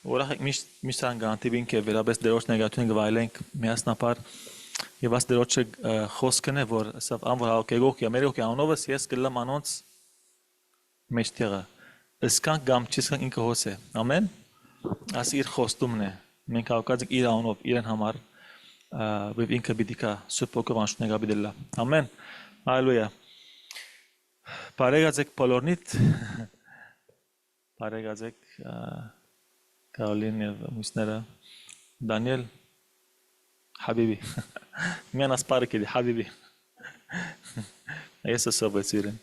Ուրախ եք միշտ անգանտիվին կե վերաբես դերոջ նեգատիվին գվայլենք միասնապար եւ աս դերոջը խոսքն է որ սավ անվոր հակեգոք ամերիկի անովս ես գլամ անոնց մեջտեղը ըսքան գամչիսքան ինքը հոս է ամեն աս իր խոստումն է մենք հակազիկ իր անով իրեն համար եւ ինքը բիդիկա սուպոկով անշնեգա բիդելա ամեն հալելույա բարեգացեք բոլորնիդ բարեգացեք Կարոլին եւ մուսները Դանիել Habibi Միան ասպարը կեդի Habibi Ես ասոբեցիրեն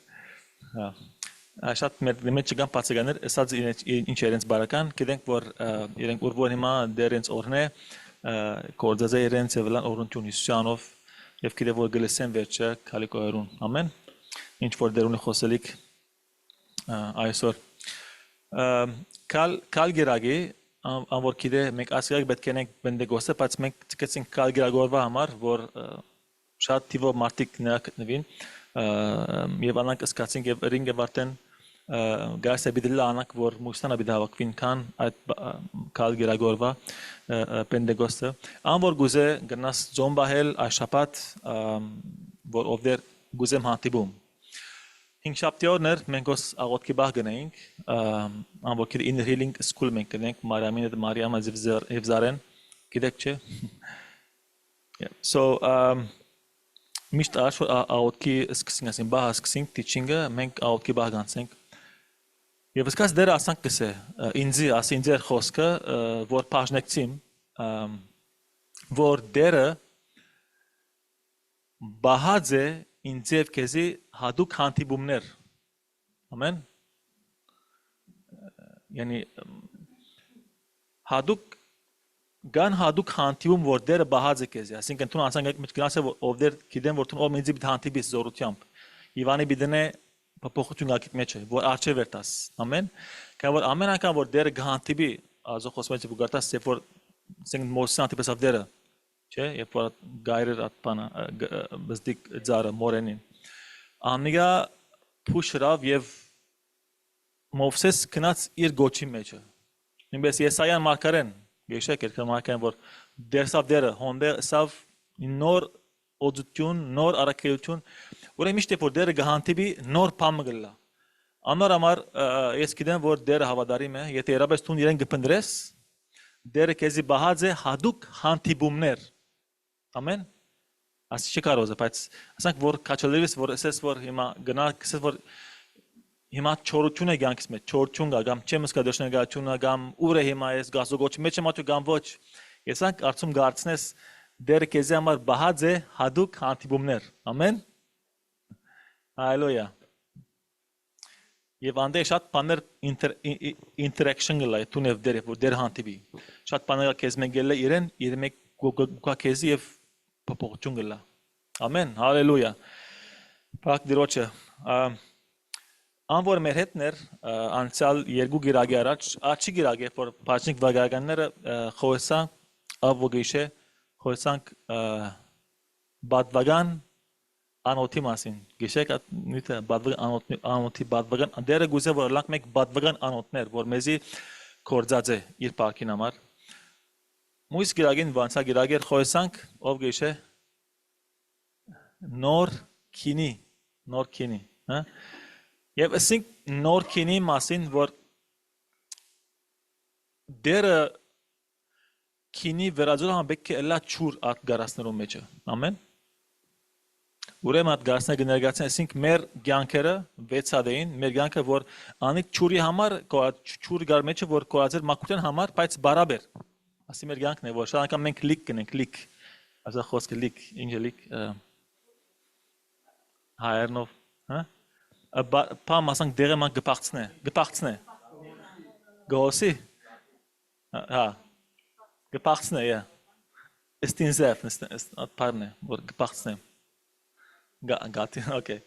Շատ մեջ չգան պացեգաներ ասած ինչ երենց բարական գիտենք որ իրենք ուրվոր հիմա դերենց օրն է կորձაზე իրենց եվլան օրունտյուն Հիսուսյանով եւ գիտե որ գլեսեն վերջը քալիկոերուն ամեն ինչ որ դերունի խոսելիք այսօր Կալ գիրագի անվոր գիտե մենք ասիակ պետք է ենք բնդեգոսը բայց մենք ցկեցինք կալ գիրագորվա համար որ շատ թիվով մարդիկ նրա գտնվին եւ անանք սկացինք եւ ռինգը վարտեն գասը բիդլա անանք որ մուսանա բիդավակվին կան այդ կալ գիրագորվա բնդեգոսը անվոր գուզե գնաս զոմբահել այշապատ որ ovder գուզեմ հանդիպում Հինգ շաբթիորներ մենք ոս աղոտքի բաղ գնայինք ամբողջ in healing school մենք գնանք Մարիամա Զևզարեն գիտեք չէ So միշտ աղոտքի սկսենք ասին բաղ սկսենք teaching-ը մենք աղոտքի բաղ գանցենք Եվ սկաց դերը ասանք կսե ինձի ասին ձեր խոսքը որ բաժնեկցիմ որ դերը բահած է ինձև քեզի հadouk հանդիպումներ ամեն yani հadouk հadouk հանդիպում որ դերը բահած է քեզի ասինքն դու անցանք մեջ գնացե ovder գիտեն որ դու ով ինձի պիտի հանդիպիս զորությամբ Իվանի բիդնե փոփոխություն ակիտ մեջ է որ արչե վերտաս ամեն կա որ ամեն անգամ որ դերը հանդիպի ազո խոսմեցի բուգարտաս երբ որ ասենք մոսի հանդիպես ավ դերը Չէ, երբ որ գայրեր ատպանը բզդիկ ձարը մորենին Աննիգա փուշրավ եւ Մովսես կնաց իր գոչի մեջը Նույնպես Եսայան մարգարեն գեշեք երկրի մարգարեն որ դերսավ դերը հոնդե սավ նոր օծություն նոր արակելություն ուրեմն միշտ որ դերը գահանտիբի նոր բամը գլա Անոր համար ես գիտեմ որ դերը հավատարիմ է եթե երբես տուն իրեն գփնդրես դերը քեզի բահած է հadouk հանդիպումներ Ամեն ասի չկարոզը բայց ասենք որ քաչալերից որ ասես որ հիմա գնա ասես որ հիմա չորություն է ցանկից մեջ չորություն գա կամ չեմ սկա դաշնագացությունը կամ ուր է հիմա ես գազոգոչ մեջ եմ ատու կամ ոչ եսանք արցում գարցնես դերը քեզի համար բահած է հadouk հանդիպումներ ամեն հալելույա Եվ անդե շատ բաներ interaction գլա տունև դերը որ դեր հանդիպի շատ բաներ քեզ մենք գելը իրեն մեկ գուկա քեզի եւ փոփոխություն գլա ամեն հալելույա Փակ դիրոջը անվոր մեր հետներ անցյալ երկու գիրագի առաջ աչի գիրագի որ բաժնիկ վագականները խոսա ավոգեշե խոսանք բադվագան անոթի մասին գիշեք նույնը բադվագան անոթի բադվագան դերը գուզե որ լանք մեկ բադվագան անոթներ որ մեզի կորձած է իր парքին համար Մույս գիրագին վանցա գիրագեր խոսանք ով գիշե նոր քինի հա Եվ ասենք նոր քինի մասին որ դերը քինի վերածուլը պետք է լա ճուր ատ գարասներում մեջը ամեն Ուրեմն այդ գարսները գներգացին ասենք մեր ցանկերը վեցադեին մեր ցանկը որ անիկ ճուրի համար ճուր գար մեջը որ կոածեր մակուտեն համար բայց բարաբեր ասի մեր ցանկն է որ շատ անգամ մենք լիկ կնենք լիկ ասա խոսքը լիկ ինչ լիկ հայերնով հա Պամ ասենք դերը ման գպաղցնե գոսի հա գպաղցնե յա Ստինզեֆ at parne որ գպաղցնե Գատի, okay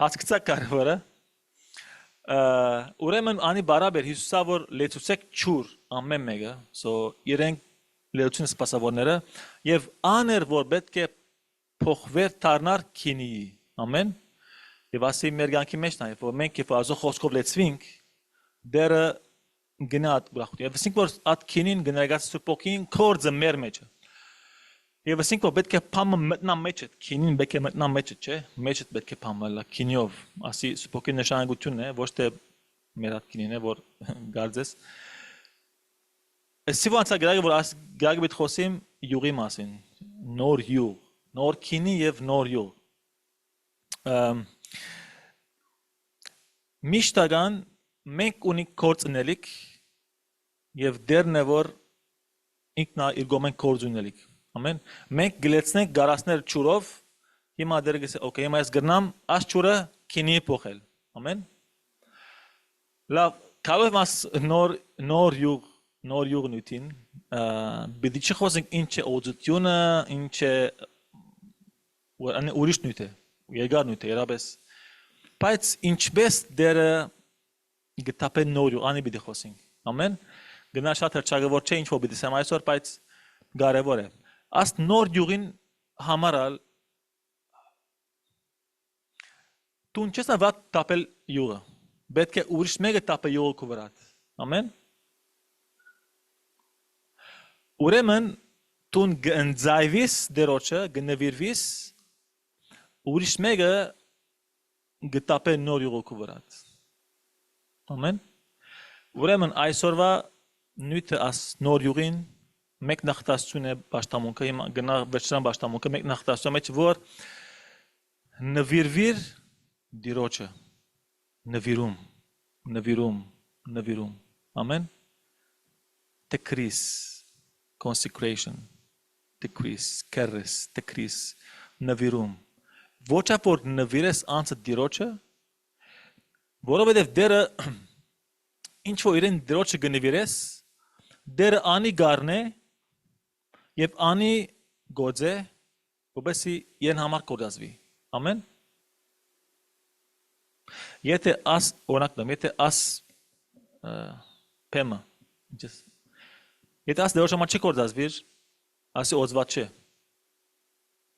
Հասկացա կարևորը Ուրեմն անի բարաբեր Հիսուսա որ լեցուցեք ճուր ամեն մեկը so իրենք լեցուն սպասավորները եւ աներ որ պետք է փոխվեր դառնար քինի ամեն Եվ ասի մեր ցանկի մեջ նաև որ մենք երբ ազո խոսքով լեցվինք դերը գնա ուրախություն։ Եվ ասենք որ այդ քինին գներգած սուրբոքին կորձը մեր մեջ է։ Եվ ասենք որ պետք է փամը մտնա մեջ է, քինին պետք է մտնա մեջ է, չէ՞։ Մեջ է պետք է փամը լա քինիով։ Ասի սուրբոքի նշանակությունն է, ոչ թե մեր այդ քինին է, որ գարձես։ Սիվանցա գրագը որ աս գրագը бид խոսիմ յուղի մասին, նոր յուղ, նոր քինի եւ նոր յուղ։ Միշտական մենք ունենք կորցնելիք եւ դերն է որ ինքնա իր գոմեն կորցնելիք։ Ամեն։ Մենք գլեցնենք գարասներ ճուրով, հիմա դեր գսե, օքեյ, հիմա ես գրնամ աս ճուրը քինի փոխել։ Ամեն։ Լավ, կարող եմ աս նոր յուղ նույնին, բիդի չխոսենք ինչ է օծությունը, ինչ է ուրիշ նույն է, երկար նույն է, երաբես։ Բայց ինչպես դերը գտապեն նոր յուղ, անի բիդի խոսենք։ Ամեն։ Գնա շատ հրճագավոր չէ ինչ որ բիդի սեմ այսօր, բայց կարևոր է։ Աս նոր յուղին համարալ տուն չես ավատ տապել յուղը։ Պետք է ուրիշ մեկը տապե յուղը քո վրա։ Ամեն։ Ուրեմն տուն գընձայվիս դերոջը, գնվիրվիս ուրիշ մեկը գտապե նոր յուղը քո վրա։ Ամեն։ Ուրեմն այսօրվա նույնը աս նոր յուղին մեկ նախտասություն է պաշտամունքը, հիմա գնա վերջրան պաշտամունքը, մեկ նախտասություն մեջ որ նվիրվիր դիրոջը, նվիրում, ամեն, decrease, consecration, decrease, կերես, decrease, նվիրում, ոչ որ նվիրես անցը դիրոջը, որովհետև դերը ինչ որ իրեն դիրոջը գնվիրես, դերը անի գարն է եւ անի գոձե, որպեսզի իրեն համար կորզվի։ Ամեն։ Եթե աս օրինակ դեմ, եթե աս փեմը, եթե աս դերոջ համար չի կորզվիր, ասի օծված չէ։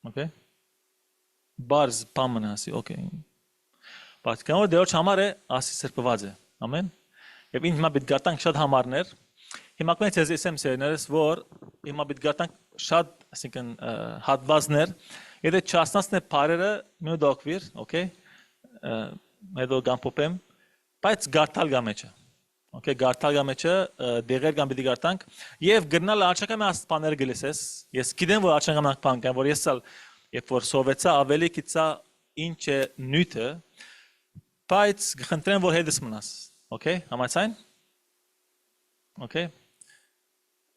Okay։ Բարզ փամն ասի, okay։ Բայց quand դերոջ համար է, ասի սրբված է։ Ամեն։ Եվ ինձ մա բիտ գարտանք շատ համարներ։ Հիմա կոյն ցեզ ասեմ սերներս, որ հիմա բիտ գարտանք շատ, ասինքն հատվածներ, եթե չասնացնե բարերը մի դոկվիր, okay։ Հետո գամփոփեմ, բայց գարտալ գամեջը։ Okay, գարտալ գամեջը դեղեր գամ պիտի գարտանք եւ գրնալ աչակամի ասպաներ գլեսես։ Ես գիտեմ որ աչակամի բան կան, որ ես ալ երբ որ սովեցա ավելի քիծա ինչ է նյութը, բայց խնդրեմ որ հետս մնաս։ Okay, համացայն։ Okay։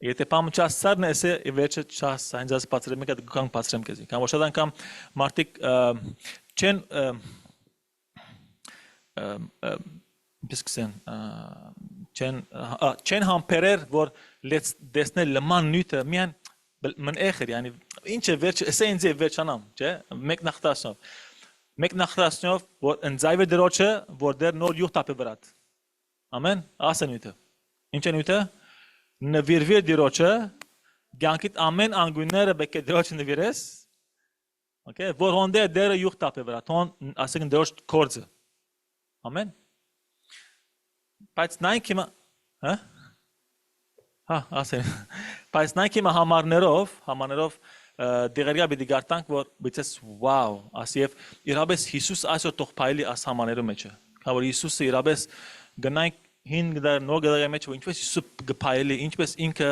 Եթե պամը չասցարն էսե վերջը չաս, այնց աս բացրեմ եկա գանք բացրեմ քեզի։ Կամ որ շատ անգամ մարդիկ չեն համբերեր որ դեսնել լման նյութը միան մն էխր, yani ինչ է վերջ, էսե ինձ է վերջանամ, չէ՞, մեկ նախտասնով որ ընձայվե դրոջը որ դեր նոր յուղ տապե վրատ։ Ամեն, ասա նյութը։ Ինչ է նյութը։ Նվիրվիր դիրոջը, գանքիտ ամեն անգույները պետք է դիրոջը նվիրես, okay, որ հոնդե դերը յուղ տապե վրա, թոն ասենք դիրոջ կորձը, ամեն, բայց նայք հիմա, ասեն, բայց նայք հիմա համարներով դեղերգա բիդի գարտանք, որ բիցես վաու, ասի և իրաբես Հիսուս այսօր տող պայլի աս համարներու մեջը, կա որ Հիսուսը իրաբես գնայք հին գդար նոր գդարի մեջ որ ինչպես Հիսուս գփայելի ինչպես ինքը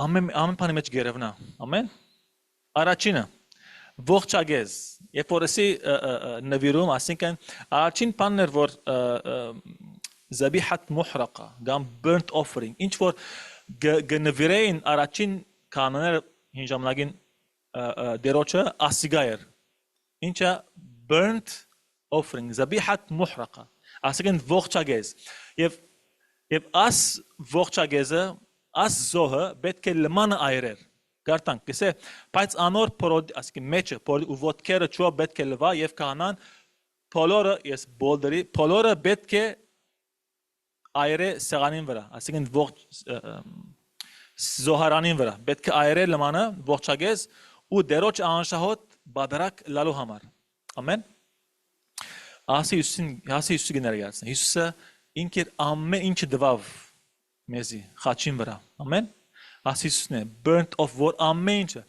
ամեն բանի մեջ գերևնա ամեն առաջինը ողջագեզ երբ որ էսի նվիրում ասինքն առաջին բանն էր որ զաբիհատ մուհրակա կամ burnt offering ինչ որ գնվիրեին առաջին կանոնները հին ժամանակին դերոջը ասիգա էր ինչը burnt offering զաբիհատ մուհրակա ասենք ողջագեզ եւ աս ողջագեզը աս զոհը պետք է լմանը այրեր գարտանք գսե բայց անոր փորոդ ասենք մեջը ու ոտքերը ճո պետք է լվա եւ կանան փոլորը ես բոլդերի փոլորը պետք է այրե սեղանին վրա ասենք ողջ զոհարանին վրա պետք է այրե լմանը ողջագեզ ու դերոջ անշահոտ բادرակ լալու համար ամեն Ասի Հիսուսին գներգացնի Հիսուսը ինքեր ամեն ինչը դվավ մեզի խաչին վրա ամեն ասիսն է burnt of որ ամեն ինչը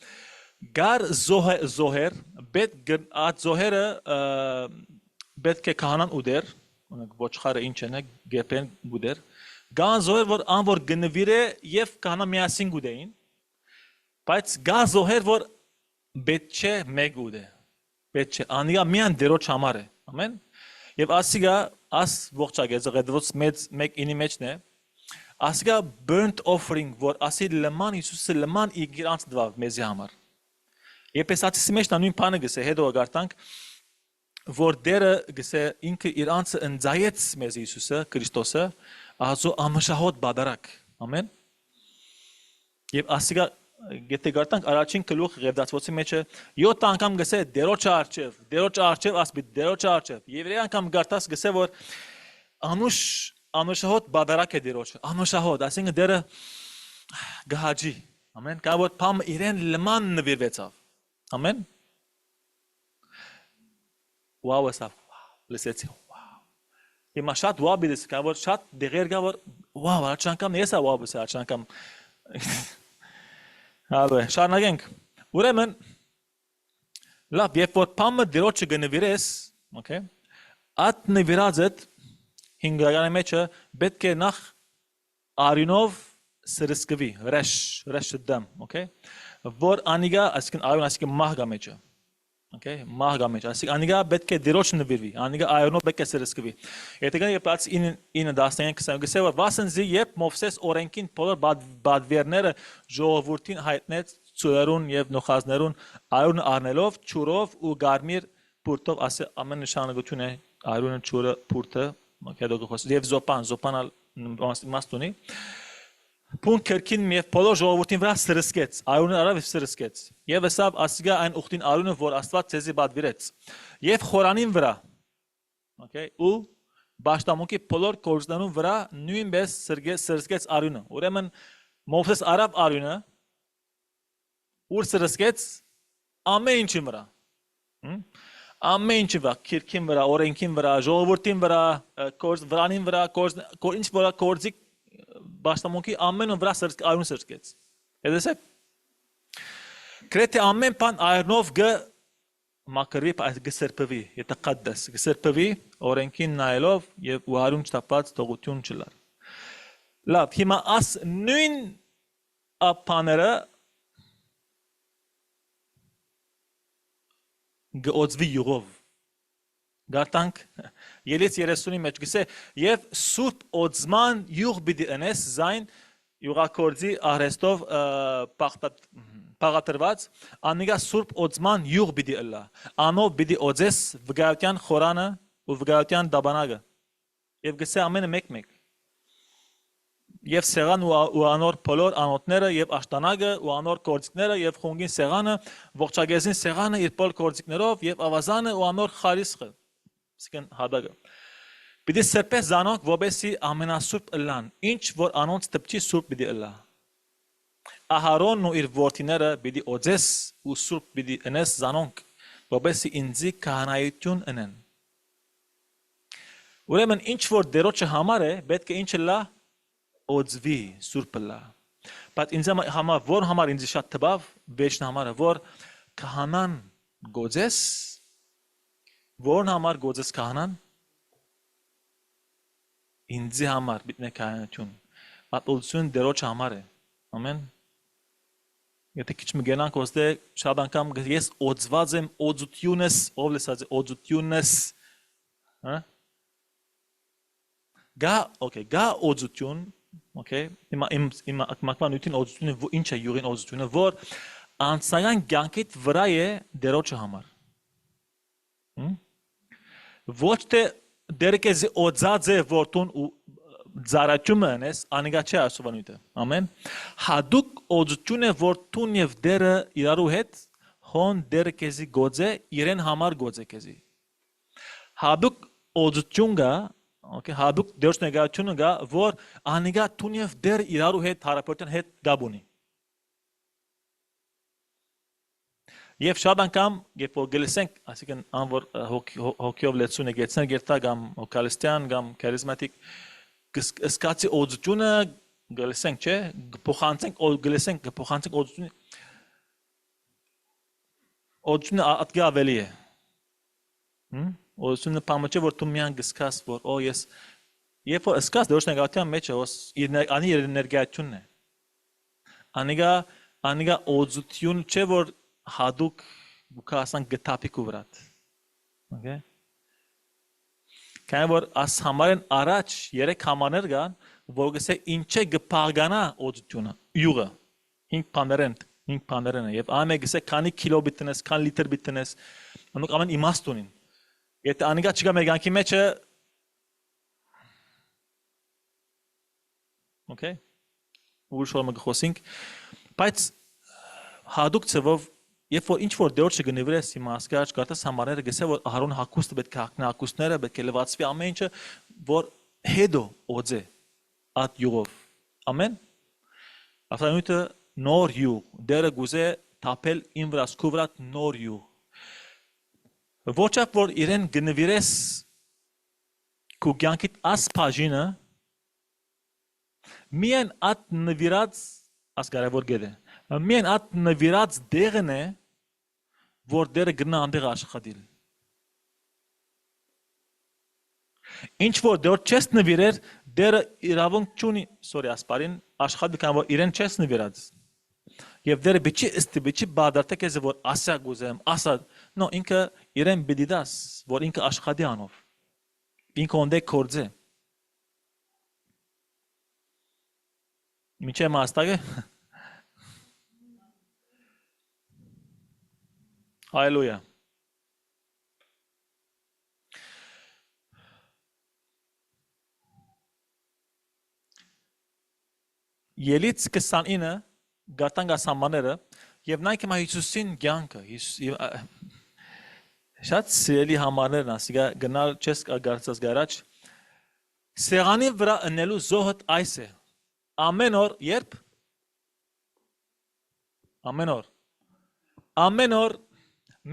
գար զոհեր այդ զոհերը պետք է քահանան ուդեր ոչխարը ինչ են գեփեն ուդեր գան զոհեր որ անոր գնվիր է եւ քահանա միասին գուդեին բայց գա զոհեր որ պետք չէ մեկ ուդե պետք չէ անիգա միան դերոջ համար է ամեն եւ ասիգա աս ողջագեզը գդվոց մեկ ինի մեջն է ասիգա burnt offering որ ասի լման Հիսուսը լման իգրանց դվավ մեզի համար Եպես ասի մեջ նույն բանը գսե հետո գարտանք որ դերը գսե ինքը իր անձը ընձայեց մեզ Հիսուսը Քրիստոսը ազո ամշահոտ բադարակ ամեն եւ ասիգա գետե գարտանք առաջին գլուխ Ղևդացվոցի մեջը 7 անգամ գսե դերոջ արչև ասբի դերոջ արչև եւ 3 անգամ գարտաս գսե որ անուշ ամշահոտ բադարակ է դերոջը ամշահոտ ասինքն դերը գահաջի ամեն կա որ փամ իրեն լման նվիրվեցավ ամեն Wow, ասավ, լսեցի, wow։ Հիմա շատ wow բիդես, կա որ շատ դեղեր կա որ wow, արջանկամ ես wow բսե արջանկամ։ Հալո, շարունակենք։ Ուրեմն լավ, երբ որ փամը դերոջը գնվիրես, okay։ Այդ նվիրածդ հինգրագանի մեջը պետք է նախ արյունով սրսկվի, ռեշ դամ, okay։ Որ անիգա, այսինքն արյուն այսինքն մահ գա մեջը։ Okay, մահգամեջ, ասիկ անիգա պետք է դերոջ նվիրվի, անիգա այոնով պետք է սրսկվի։ Եթե կան երբ ած ինը դաստանյան կսայում գսե որ վասնզի երբ Մովսես օրենքին բոլոր բադվերները ժողովրդին հայտնեց ծուրերուն եւ նոխազներուն այոնը առնելով ճուրով ու գարմիր բուրտով ասե ամեն նշանակություն է այոնը ճուրը բուրտը մոքեդո գոս եւ զոպան մաստունի Փուն քերքին եւ բոլոր ժողովրդին վրա սրսկեց, այոնը արավ սրսկեց։ Եվ ասավ ասիգա այն ուխտին արյունը, որ Աստված ցեզի բադվիրեց։ Եվ խորանին վրա, okay, ու բաշտամունքի բոլոր կորզներուն վրա նույնպես սրսկեց արյունը։ Ուրեմն Մովսես արավ արյունը, ուր սրսկեց ամեն ինչի վրա։ Ամեն ինչի վրա, քերքին վրա, օրենքին վրա, ժողովրդին վրա, վրանին վրա, ինչ որ կորզիկ Բաշտամունքի ամենը վրա այուն սրսկեց։ Հետո Գրեթե ամեն բան այունով մակրվի գսրբվի, յետակադես գսրբվի օրենքին նայելով եւ ու արյուն չտապած թողություն չլար։ Լավ, հիմա աս նույն ապաները գոծվի յուղով Գարտանք ելից 30-ի մեջ գսե եւ սուրբ օծման յուղ բիդի ընես զայն յուղակորձի արհեստով պաղատրված անիգա սուրբ օծման յուղ բիդի ըլլա անով բիդի օծես վգայության խորանը ու վգայության դաբանագը եւ գսե ամենը մեկ Եվ սեղան ու անոր բոլոր անոթները եւ աշտանագը ու անոր կորձիկները եւ խունգին սեղանը ողջագեզին սեղանը իր բոլոր կորձիկներով եւ ավազանը ու անոր խարիսխը Սիկն հադագը Պիտի սրպես զանոնք որպեսի ամենասուրբ ըլլան ինչ որ անոնց տպչի սուրբ պիտի ըլլա Ահարոնն ու իր որդիները պիտի օծես ու սուրբ պիտի ընես զանոնք որպեսի ինձի քահանայություն ընեն Ուրեմն ինչ որ դերոջը համար է պետք է ինչ ըլլա օծվի սուրբ ըլլա Բայց ինձ համար որ համար ինձ շատ տբավ վեճն համարը որ քահանան գոծես Որն համար գոծես քահանան ինձի համար բիտնե քահանություն ապոլություն դերոջ համար է ամեն Եթե քիչ մգենանք ոստե շատ անգամ ես օծված եմ օծությունս ով լսած օծությունս հա գա օծություն Okay, իմ ակմակման ուտին օծությունը ինչ է յուղին օծությունը որ անցական կյանքիդ վրա է դերոջը համար Ոչ թե դերկեզի օծած է որտուն ու ծառայությունը անես անիգա չէ ասովանույթը ամեն հադուկ օծությունը որտուն եւ դերը իրարու հետ հոն դերկեզի գոծե իրեն համար գոծե քեզի հադուկ օծություն գա Okay, հադուկ դերոջ նեգատիվությունը գա, որ անիգա տունև դեր իրարու հետ հարաբերության հետ գաբունի։ Եվ շատ անգամ, երբ որ գլսենք, այսինքն անվոր հոգիով լեցուն է գեցնեն գերտա կամ հոկալիստյան կամ քարիզմատիկ, սկացի օծությունը գլսենք, չէ, փոխանցենք գլսենք, փոխանցենք օծությունը ատգի ավելի է։ Օծությունը բամը չէ, որ դու միան գսկաս, որ ես երբ որ սկաս դուրս նեգատիվության մեջ է, անի էներգիայությունն է։ Անիգա օծություն չէ, որ հադուկ գուքասան գտապիկ ու վրատ։ Okay։ Քանի որ աս համարեն առաջ 3 համարներ կան, որ գսե ինչ է գփաղանա օծությունը, յուղը 5 բաներն է եւ ամեն գսե քանի կիլոբիտ տնես, քանի լիտր բիտ տնես, անուք ամեն իմաստ ունին։ Եթե անիգա չկա մեր կյանքի մեջը Okay։ Ուրիշ որ մենք խոսենք, բայց հադուկ ծավով երբ որ ինչ որ դերոջ գնվիրես հիմա ասկաջ գարտես համարները գսե որ Ահարոն հակուստը պետք է հակնա հակուստները պետք է լվացվի ամեն ինչը որ հետո օձե at յուղով ամեն ավտանույթը նոր յուղ դերը գուզե թափել ին վրա սկուվրա նոր յուղ ոչափ որ իրեն գնվիրես քու կյանքիդ ասպաժինը միայն at նվիրած ասկարավոր գեդե միայն at նվիրած դեղն է որ դերը գնա անդեղ աշխատիլ ինչ որ դեռ չես նվիրեր դերը իրավունք չունի sorry ասպարին աշխատի կամ որ իրեն չես նվիրած եւ դերը biçi բադարտը քեզ որ ասա գուզեմ ասա նո ինքը իրեն բիդիդաս որ ինքը աշխատի անով ինքը ոնդե կորձե Միչե մաստագը Հալելույա Ելից 29 գարտան գասամաները եւ նայք հիմա Հիսուսին կյանքը շատ սիրելի համարներն ասիգա գնալ չես գարցած գարաջ սեղանի վրա ընելու զոհդ այս է ամեն օր երբ ամեն օր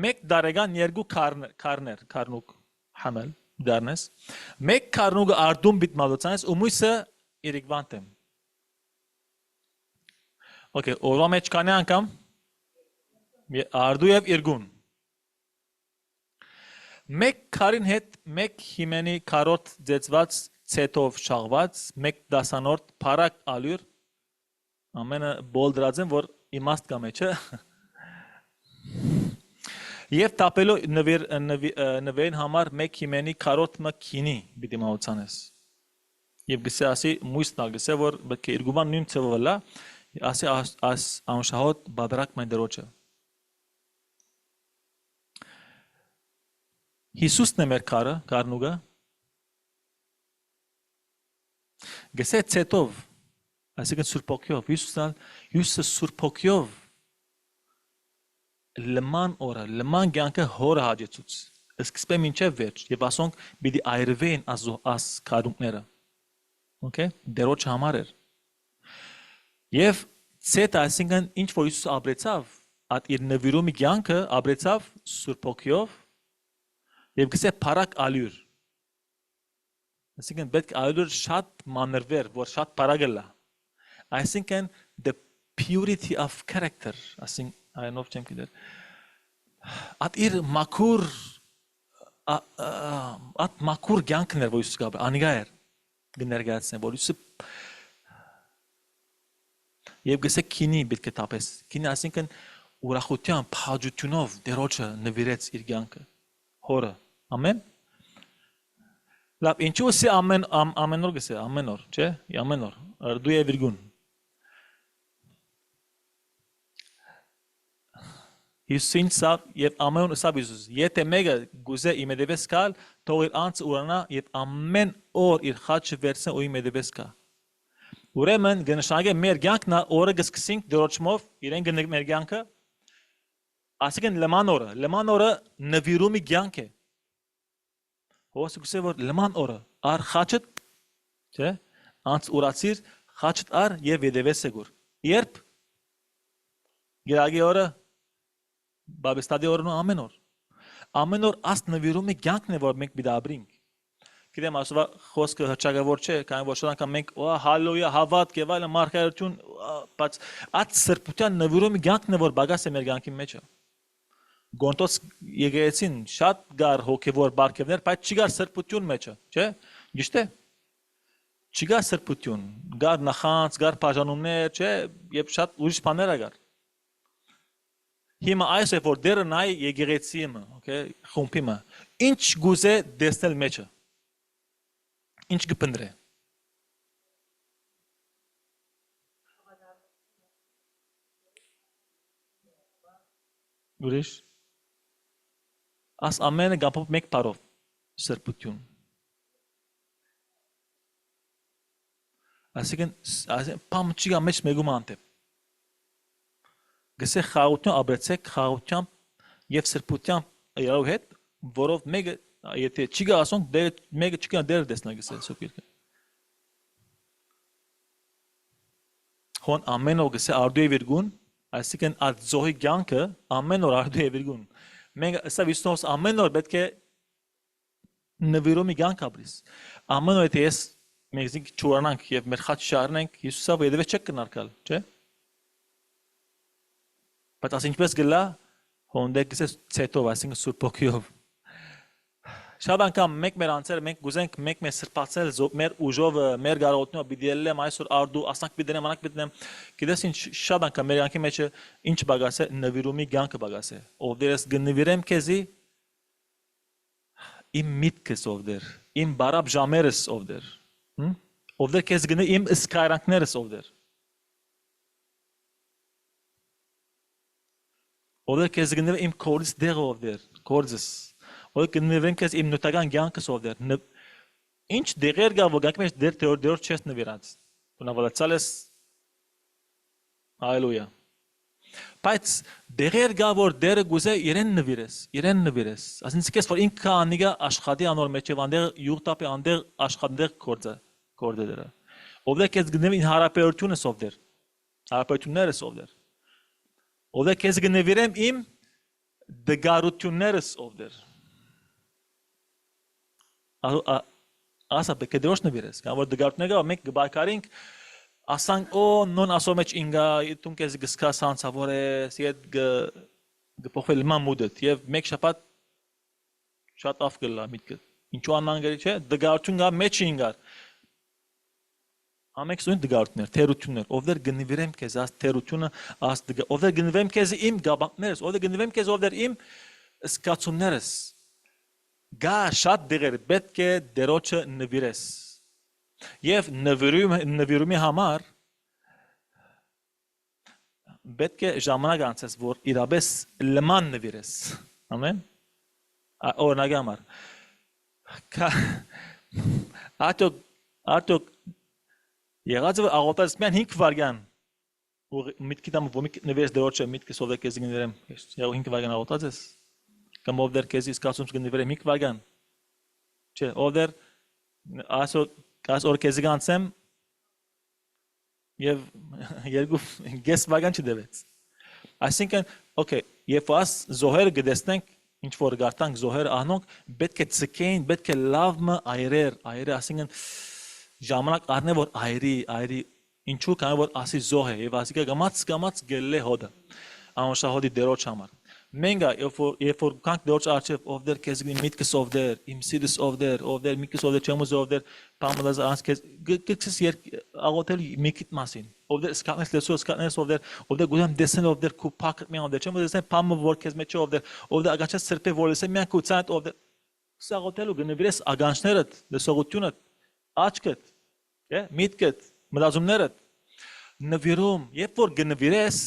մեկ դարեգան երկու քարնուկ համել դառնես մեկ քարնուկը արդում բիտ մալոցանես ու մույսը իրիկվանտ եմ Okay, օրվա մեջ կանի անգամ արդու եւ իրգուն մեկ քարին հետ մեկ հիմենի քարոտ ձեցված ցետով շաղված մեկ դասանորդ փարակ ալյուր ամենը բոլդրած են որ իմաստ կա մեջը Եվ տապելով նվերին համար մեկ հիմենի քարոտ մքինի պիտի մաուցանես Եվ գսե ասի մույսն գսե որ պետք է իրգուման նույն ցավը լա ասի աս անշահոտ բادرակ մեն դրոջը Հիսուսն է մեր քարը քարնուգը Գսե ցետով այսինքն սուրբոքյով Հիսուսը սուրբոքյով լման օրը լման կյանքը հորը հաջեցուց սկսպե մինչև վերջ եւ ասոնք պիտի այրվեն աս քարունքները Okay դերոջ համար էր Եվ ցետ այսինքն ինչ որ Հիսուս ապրեցավ at իր նվիրումի կյանքը ապրեցավ սուրբոքյով եւ գսե փարակ ալյուր Այսինքն պետք ալյուր շատ մանրվեր որ շատ փարագելա Այսինքն the purity of character ասինքն այնով չեմ գիտեր at իր մաքուր at մաքուր կյանքն էր որ Հիսուս գաբր անիգա էր գներգացնե որ Հիսուս Եվ գսե քինի պետք է տապես քինի ասինքն ուրախության փաջությունով դերոջը նվիրեց իր կյանքը հորը ամեն լավ ինչու է ամեն օր գսե ամեն օր չէ ամեն օր արդու է վիրգուն Հիսուսին սա եւ ամեն օր սա Հիսուս եթե մեկը գուզե իմեդևես կալ թող իր անձ ուրանա եւ ամեն օր իր խաչը վերցնե ու իմեդևես կա Ուրեմն գնշագե մեր կյանքն օրը գսկսինք դրոճմով իրեն գնենք մեր կյանքը ասիկն լման օրը նվիրումի կյանք է Հոս գսե որ լման օրը ար խաչդ չէ անց ուրացիր խաչդ ար եւ եդևես գուր երբ գիրագի օրը բաբստադի օրն ամեն օր աս նվիրումի կյանքն է որ մենք պիտի ապրենք գիտեմ ասવા խոսքը հրճակավոր չէ, քանի որ շատ անգամ մենք հալելույա հավատք եւ այլն մարգարեություն, բայց այդ սրբության նվիրումի կյանքն է որ բագաս է մեր կյանքի մեջը։ Գոնտոս եկեղեցին շատ գար հոգեվոր բարգևներ, բայց չի գար սրբություն մեջը, չէ՞։ Ճիշտ է։ Չի գար սրբություն, գար նախանց, գար բաժանումներ, չէ՞, եւ շատ ուրիշ բաներ ա գար։ Հիմա այս է որ դերը նայ եկեղեցիը, օքեյ, խումբիմը, ինչ գուզե դեսնել մեջը։ Ինչ կփնտրե։ Ուրիշ աս ամենը գապով մեկ բարով սրբություն։ Այսինքն պամ չի գա մեջ մեգում անտե։ Գսե խաղաղություն ապրեցեք խաղաղությամբ եւ սրբությամբ իրարու հետ, որով մեկը եթե չի գա ասոնք մեկը չի գա դեր դեսնա գսե սոկիրքը։ Հոն ամեն օր գսե արդու է վիրգուն, այսինքն այդ զոհի կյանքը ամեն օր արդու է վիրգուն։ Մենք սա վիստոս ամեն օր պետք է նվիրումի կյանք ապրես։ Ամեն օր եթե ես մենք ճուրանանք եւ մեր խաչ շարնենք Հիսուսը վեդվե չեք կնարկալ, չէ՞։ Բայց ասինքն ինչպես գլա հոնդե գսե ցետով, այսինքն սուրբ ոգիով։ Շատ անգամ մենք մեր անձերը մենք գուզենք մենք մեր սրբացել մեր ուժով մեր կարողությունով բիդելեմ այսօր արդու ասանք բիդենեմ անակ բիդենեմ գիտես ինչ շատ անգամ մեր յանքի մեջ ինչ բագաս է նվիրումի կյանքը բագաս է ով դերս գնվիրեմ քեզի իմ միտքս ով դեր իմ բարապ ժամերս ով դեր ով դեր քեզ գնի իմ սկայրանքներս ով դեր ով դեր քեզ գնի իմ կորձ դեր ով դեր կորձս Որ կնվիրենք ես իմ նոտական կյանքս ով դեր ինչ դեղեր գա որ գանք մեջ դեր չես նվիրած բնավալացալ ես հալելույա բայց դեղեր գա որ դերը գուզե իրեն նվիրես ասինքն ես որ ինքը անիգա աշխատի անոր մեջ եւ անդեղ յուղտապի անդեղ աշխատանք կորձը դերը ով դեր քեզ գնի ին հարաբերությունս ով դեր հարաբերություններս ով դեր ով դեր քեզ գնվիրեմ իմ դգարություններս ով դեր Ասա պետք է դրոշ նվիրես, կամ որ դգարտները մենք գբայքարինք ասանք օ նոն ասո մեջ ինգա դու քեզ գսկաս անցավորես իդ գփոխել մամուդդ եւ մեկ շաբաթ շատ աֆ գլա միտքը ինչու անանգելի չէ դգարտություն գա մեջ ինգար ամեքս ու դգարտներ թերություններ ով դեր գնվիրեմ քեզ աս թերությունը աս ով դեր գնվեմ քեզ իմ գաբանքներս ով դեր գնվեմ քեզ ով դեր իմ սկացումներս Գա շատ դեղեր պետք է դերոջը նվիրես եւ նվիրումի համար պետք է ժամանակ անցես որ իրապես լման նվիրես ամեն օրինակ համար արտոք եղած աղոտած միան 5 վարյան միտքի դամ ոմիկ նվիրես դերոջը միտքը սովե քեզ գներեմ 5 վարյան աղոտած ես Կամ ով դեր քեզ իսկ ասում կնվիրեմ 5 վարյան Չէ ով դեր աս օր քեզ գանցեմ եւ երկու գես վարյան չդեվեց Այսինքն okay երբ աս զոհեր գտեսնենք ինչ որ գարտանք զոհեր անոնք պետք է ցկեին պետք է լավը այրեր այսինքն ժամանակ առնե որ այրի ինչու կան որ ասի զոհ է եւ ասիկա գամած գելե հոդը անշահոդի դերոջ համար Մենք երբ որ կանք դուրս արչև ով դեր քեզ գնի միտքս ով դեր իմ սիրս ով դեր միտքս ով դեր չեմուզ ով դեր պամլազ անց քեզ գքսես աղոթել միկիտ մասին ով դեր սկանես լսու սկանես ով դեր գուզեմ դեսեն ով դեր կուփակ մի ով դեր չեմուզ դեսեն պամը որ քեզ մեջ ով դեր ագաչած սրբե որ լսեմ միան կուցանտ ով դեր սաղոթելու գնվիրես ագանչներդ լսողությունդ աչքդ չէ միտքդ մտածումներդ նվիրում երբ որ գնվիրես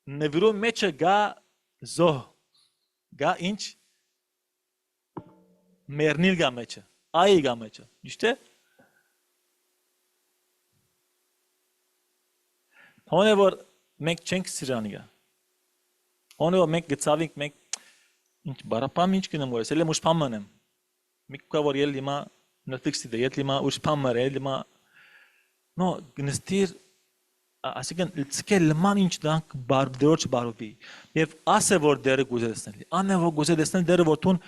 Նվիրում մեջը գա զոհ, գա ինչ մերնիլ գա մեջը, այ գա մեջը, ճիշտ է? Հոն է որ մենք չենք սիրանի գա, հոն է որ մենք գծավինք, մենք ինչ բարապամ ինչ կնեմ որես, էլ եմ ուշ պամ մնեմ, մենք կա որ ել իմա Netflix-ի դե, ել իմա ուշ պամ մր, ել իմա, նո գնստիր Այսինքն ցկել լման ինչ դանք դերոջ բարոբի եւ ասե որ դերը գուզե դեսնել անե որ գուզե դեսնել դերը որ տուն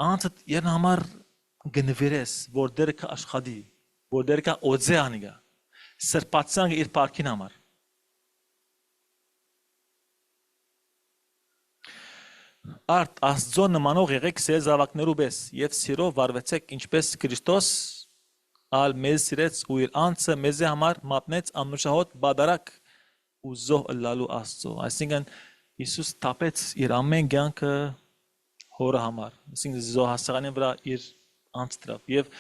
անցդ երն համար գնվիրես, որ դերը կա աշխատի, որ դերը կա օձե անիգա, սրպացան իր պարքին համար։ Արդ Աստծո նմանող եղեք սեր զավակներու պես եւ սիրով վարվեցեք ինչպես Քրիստոս ալ մեզ սիրեց ու իր անձը մեզի համար մատնեց անմշահոտ բադարակ ու զոհ ըլլալու Աստծո։ Այսինքն Հիսուս տապեց իր ամեն կյանքը հորը համար, այսինքն զոհասեղանի վրա իր անձ դրավ եւ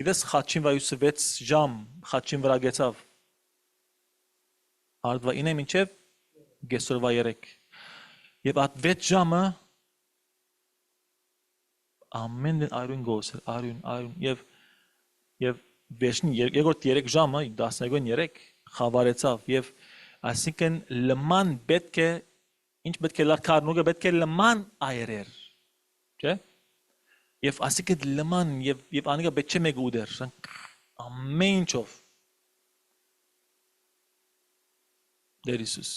գիտես խաչին վրա 6 ժամ խաչին վրա գեցավ արդվա 9 մինչեւ գեսորվա 3 եւ այդ 6 ժամը ամեն այրուն գոսր, այրուն եւ վերջին երկրորդ 3 ժամը 12-3 խավարեցավ եւ այսինքն լման պետք է ինչ պետք է լարքարնուգը պետք է լման այրեր չէ եւ այսինքն լման եւ անիգա պետք է մեկ ուդեր ամեն ինչով դեր Հիսուս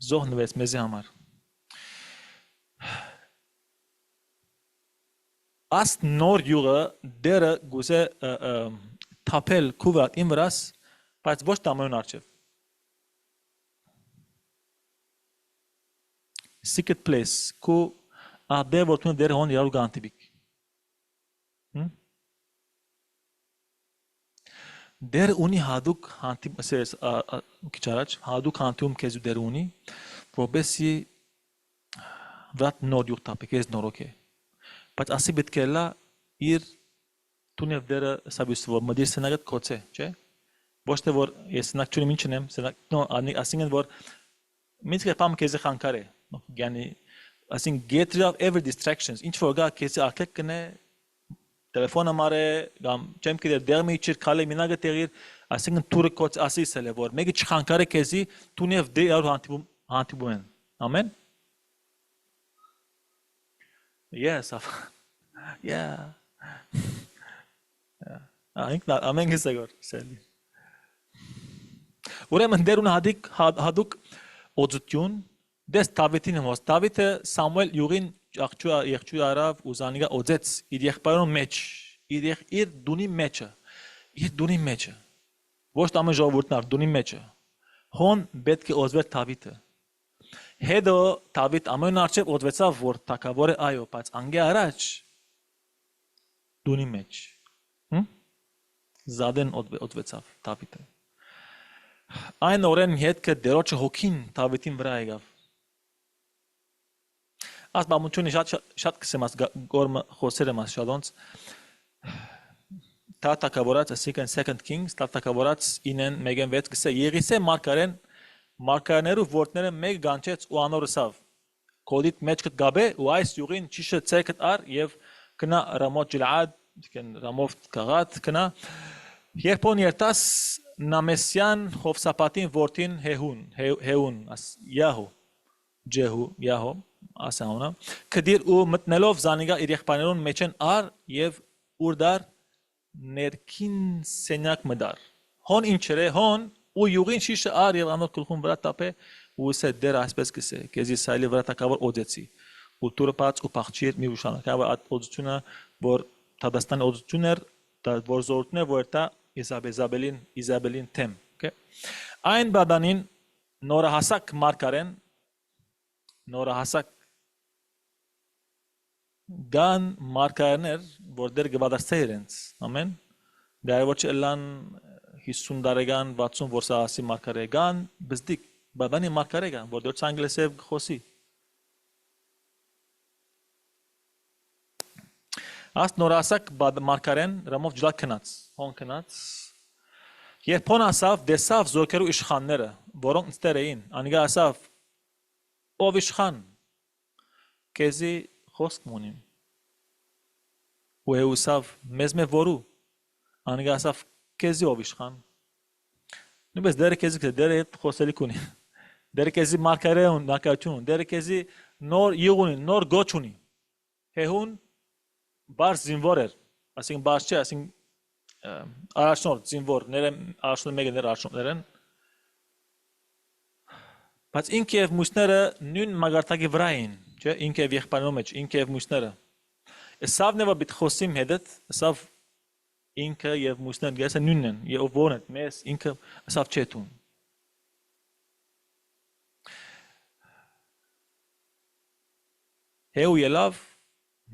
զոհնվեց մեզի համար Ast nor յուղը դերը գուզե թափել քուվատ ին վրաս, բայց ոչ տամոն արջև։ Secret place, քու ադե որտուն դեր հոն իրարու գանտիբիկ։ Դեր ունի հադուկ հանտիմ, քիչարաչ, հադուկ հանտիում կեզու դեր ունի, որբեսի վրատ նոր յուղ թափեք, ես նորոք է։ Բայց ասի պետք է լա իր տունև դերը սաբյուս որ մդիր սենագդ կոց է, չէ։ Ոչ թե որ ես սենակ չունեմ ինչ ունեմ, սենակ նո ասինքն որ մինչ կերպամ քեզի խանգար է, yani ասին get rid of every distractions, ինչ որ գա քեզի արկեք կնե տելեֆոնը մարե, կամ չեմ գիտեր դերմի չիր քալե մինագը տեղիր, ասինքն տուրը կոց ասիսել է որ մեկը չխանգար է քեզի տունև դե հանդիպում են։ Ամեն Yes, yeah. Ամեն գսեգոր սելի։ Ուրեմն դերուն հադուկ օծություն դես Դավիթին հոս Դավիթը Սամուել յուղին աղջու արավ ու զանիգա օծեց իր եղբայրուն մեջ իր դունի մեջը ոչ տամը ժողովուրդնար դունի մեջը հոն պետք է օծվեր Դավիթը Հետո Դավիթ ամեն արջև օծվեցավ որ թագավոր է այո բայց անգե առաջ դունի մեջ Զադեն օծվեցավ Դավիթը Այն օրեն հետքը դերոջը հոգին Դավիթին վրա եկավ Աս բամունչունի շատ կսեմ աս գորմը խոսեր եմ աս շալոնց Դա թագավորած ասիկն second kings դա թագավորած 9:6 գսե Եղիսե մարգարեն Մարգարեներու որդները մեկ գանչեց ու անորսավ կոդիտ մեջ կգաբե ու այս յուղին ճիշը ցերկտ ար եւ կնա Ռամոտ Ջիլադ Ռամով կաղատ կնա երբոն երտաս Նամեսյան Խովսապատին որդին Հեուն Յահո Ջեհու ասանա կդիր ու մտնելով զանիգա իր եղբայրներուն մեջեն ար եւ ուրդար ներքին սենյակ մդար հոն ինչեր է հոն ու յուղին շիշը ար եւ անոր գլխուն վրա տապե ու սե դեր այսպես կսե քեզի սայլի վրա տակավոր օծեցի ու տուրը բաց ու փախչիր մի ուշանակավ այդ օծությունը որ Թադաստանի օծությունն էր որ զորտն է որ դա Իզաբելին թեմ okay այն բադանին նորահասակ մարգարեն նորահասակ գան մարգարեներ որ դեր գվադաստե իրենց ամեն դա ոչ էլան 50 տարեկան 60 որսա ասի մարգարեգան բզդիկ բադանի մարգարեգան որ դեռ անգլեսև խոսի Աստ նորասակ մարգարեն Ռամով ջլակ քնած հոն քնած Երբոն ասավ դեսավ զոքերու իշխանները որոնք ստեր էին անիգա ասավ ով իշխան քեզի խոսք մոնիմ ու հուսավ մեզ որու անիգա ասավ քեզի ով իշխան նույնպես դերը քեզի դերը խոսելի կունի դերը քեզի մարգարեուն նակաչուն դերը քեզի նոր յուղունի նոր գոչունի հեհուն բար զինվոր էր ասին բար չէ ասին առաջնորդ զինվորները առաջնորդ մեկը ներ առաջնորդներ են բայց ինքը եւ մուսները նույն մագարտակի վրա էին չէ, ինքը եւ եղբայրնու մեջ, ինքը եւ մյուսները։ Սավն է բիտ խոսիմ հետդ, սավ ինքը եւ մյուսները գեսը նույնն են, եւ ո՞ն է, մեզ ինքը սավ չէ տուն։ Հեու ելավ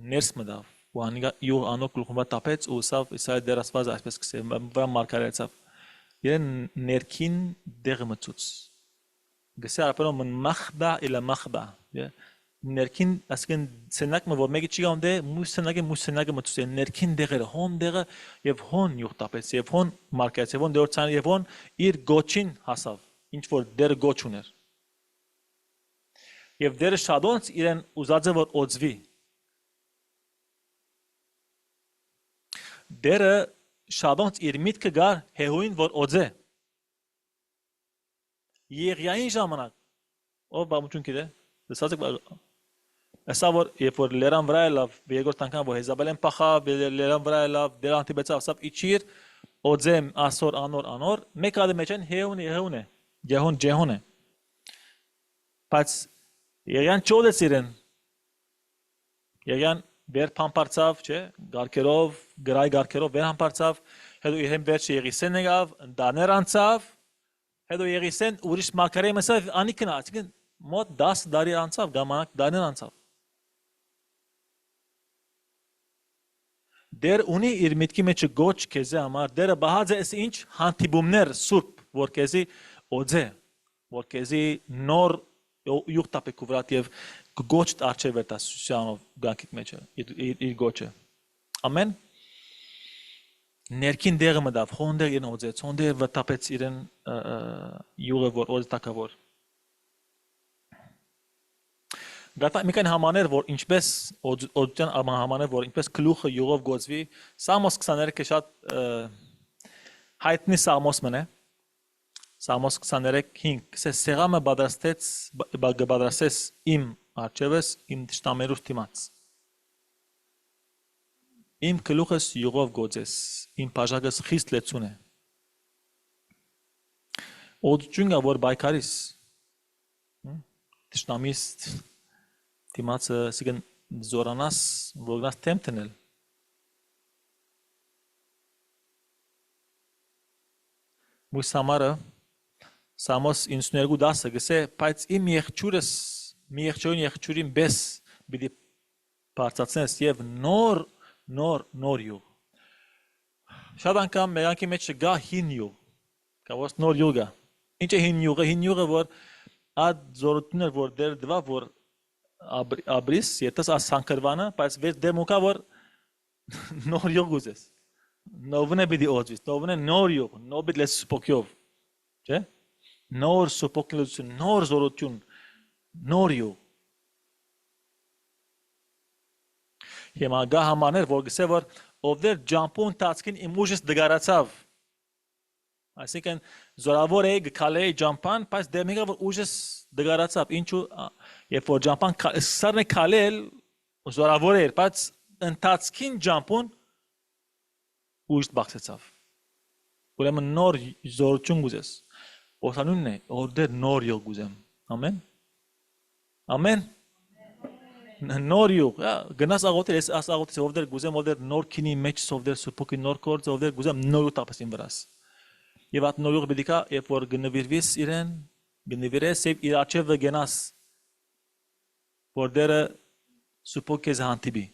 ներս մտավ, ու անիկա յուղ անոր գլխումա տապեց ու սավ իսա դերասված այսպես կսե, վրա մարկարեցավ։ Իրեն ներքին դեղը մծուց։ Գսե արապերում ման մախբա իլա մախբա։ Ներքին ասկեն սենակ մը որ մեկի չի գանդե մուս սենակը մծուց է ներքին դեղերը հոն դեղը եւ հոն յուղ տապեց եւ հոն մարկարեց եւ հոն դերոցան եւ հոն իր գոչին հասավ։ Ինչ որ դեր գոչ ուներ։ Եվ դերը շադոնց իրեն ուզած է որ օծվի։ Դերը շադոնց իր միտքը գար հեհույն որ օծե։ Եղիային ժամանակ ով բամուջուն գիտե դասած ասա որ երբ որ լերան վրա լավ երկրորդ անգամ որ Հեզաբելեն փախավ լերան վրա լավ դեր անտիբեցավ սա իջիր օծեմ ասոր անոր մեկ ադը մեջ են հեհուն է ջեհուն է բայց Եղյան չոդեց իրեն, եղյան վեր պամպարցավ, չէ, գարկերով, գրայ գարկերով վեր համպարցավ, հետո իրեն վերջը եղիսեն եղավ, դաներ անցավ, հետո եղիսեն ուրիշ մակարե մսավ անիքն ասիկն մոտ 10 դարի անցավ, գամանակ դաներ անցավ։ Դեր ունի իր միտքի մեջ գոչ քեզի համար, դերը բահած է ինչ հանդիպումներ սուրբ, որ քեզի օձե, որ քեզի նոր յուղ տապեք ուվրատ եւ գոչ արչեր վերտաս սյանով գանքիք մեջը իր գոչը ամեն ներքին դեղը մտավ հոնդեր իրեն օծեց հոնդեր վտապեց իրեն յուղը որ օծտակավոր գտա մեկան համաներ որ ինչպես օծության համաներ որ ինչպես գլուխը յուղով գոծվի Սամոս 23-ը շատ հայտնի Սամոս մնե Սամոս 23:5 սե սեղամը բادرաստեց իմ արջևս իմ դշտամերուս դիմաց իմ գլուխս յուղով գոծես իմ բաժակս խիստ լեցուն է օդջունգա որ բայկարիս դշտամիս դիմացը սիգն զորանաս որգնաս թեմտնել մույս համարը Սամոս 92:10 գսե բայց իմ եղջյուրս մի եղջյուրին բես բիդի բարձացնես եւ նոր յուղ շատ անգամ մեղանքի մեջ գա հին յուղ կավոս նոր յուղը ինչ է հին յուղը որ ад զորություններ որ դեր դվա որ աբրիս ետս ասանկրվանը բայց վեր դեմոկա որ նոր յուղ ուզես նովնե բիդի օծվիս նովնե նոր յուղ նոբիդ լես սպոկյով չէ նոր սուպոկլություն, նոր զորություն, նոր յուղ։ Հիմա գա համաներ, որ գսե որ ովդեր ջամպուն տացքին իմ ուժս դգարացավ։ Այսինքն զորավոր է գքալե ջամպան, բայց դեմիգա որ ուժս դգարացավ։ Ինչու երբ որ ջամպան սարն է քալել զորավոր էր, բայց ընթացքին ջամպուն ուժ բացեցավ։ Ուրեմն նոր զորություն գուզես։ Օսանունն է, օրդեր նոր յուղ գուզեմ, ամեն, ամեն, նոր յուղ, գնաս աղոտեր, ես աս աղոտես, օրդեր գուզեմ, օրդեր նոր կինի մեջ, օրդեր սուպոկի նոր կորձ, օրդեր գուզեմ նոր յուղ տապեսին վրաս, և at նոր յուղ բիդիկա, երբ որ գնվիրվիս իրեն, գնվիրես, և իր աչևը գնաս, որդերը սուպոկ կեզ հանտիբի,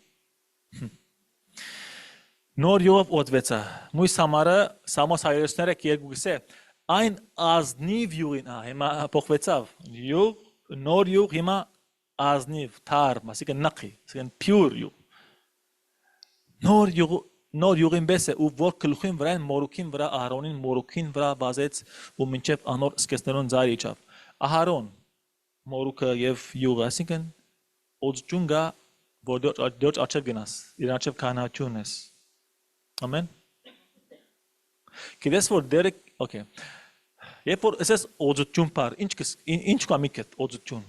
նոր յուղով օծվեցա, մույս համարը, Սամոս 133 երկու գսե, Այն ազնիվ յուղին, հիմա փոխվեցավ, նոր յուղ հիմա ազնիվ, թարմ, ասիկն նaqi, ասիկն pure յուղ։ Նոր յուղին բես է, ու որ գլուխին վրա են մորուքին վրա, Ահարոնին մորուքին վրա բազեց ու մինչև անոր սկեսներուն ձայր իջավ։ Ահարոն, մորուքը եւ յուղը, ասիկն օծջուն գա, որ դոջ աչև գնաս, իր աչև քահանայությունն ես։ Ամեն։ Գիտես որ դերը, okay Երբ որ ասես օծություն բար, ինչ կա միքետ օծություն։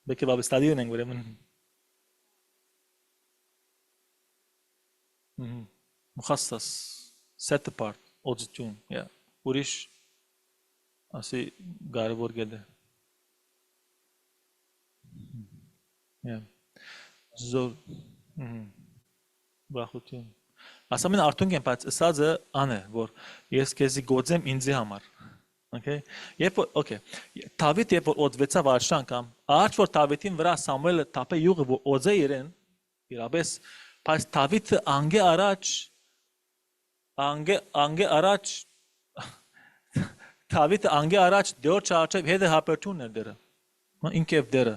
Բեկե բաբը ստադիոն ենք ուրեմն։ Մխասսաս, set apart, օծություն, ուրիշ ասի կարևոր գետ է։ Զոր, բախություն։ Ասամեն արդյունք եմ, բայց ասածը ան է, որ ես քեզի գոձեմ ինձի համար։ Okay? Okay. Դավիթ երբ որ օծվեցավ արշան կամ արջ որ Դավիթին վրա Սամուելը տապե յուղը որ օծե իրեն իրապես բայց Դավիթը անգե առաջ Դավիթը անգե առաջ դեռ չարչև հետը հապերտուն էր դերը ինքև դերը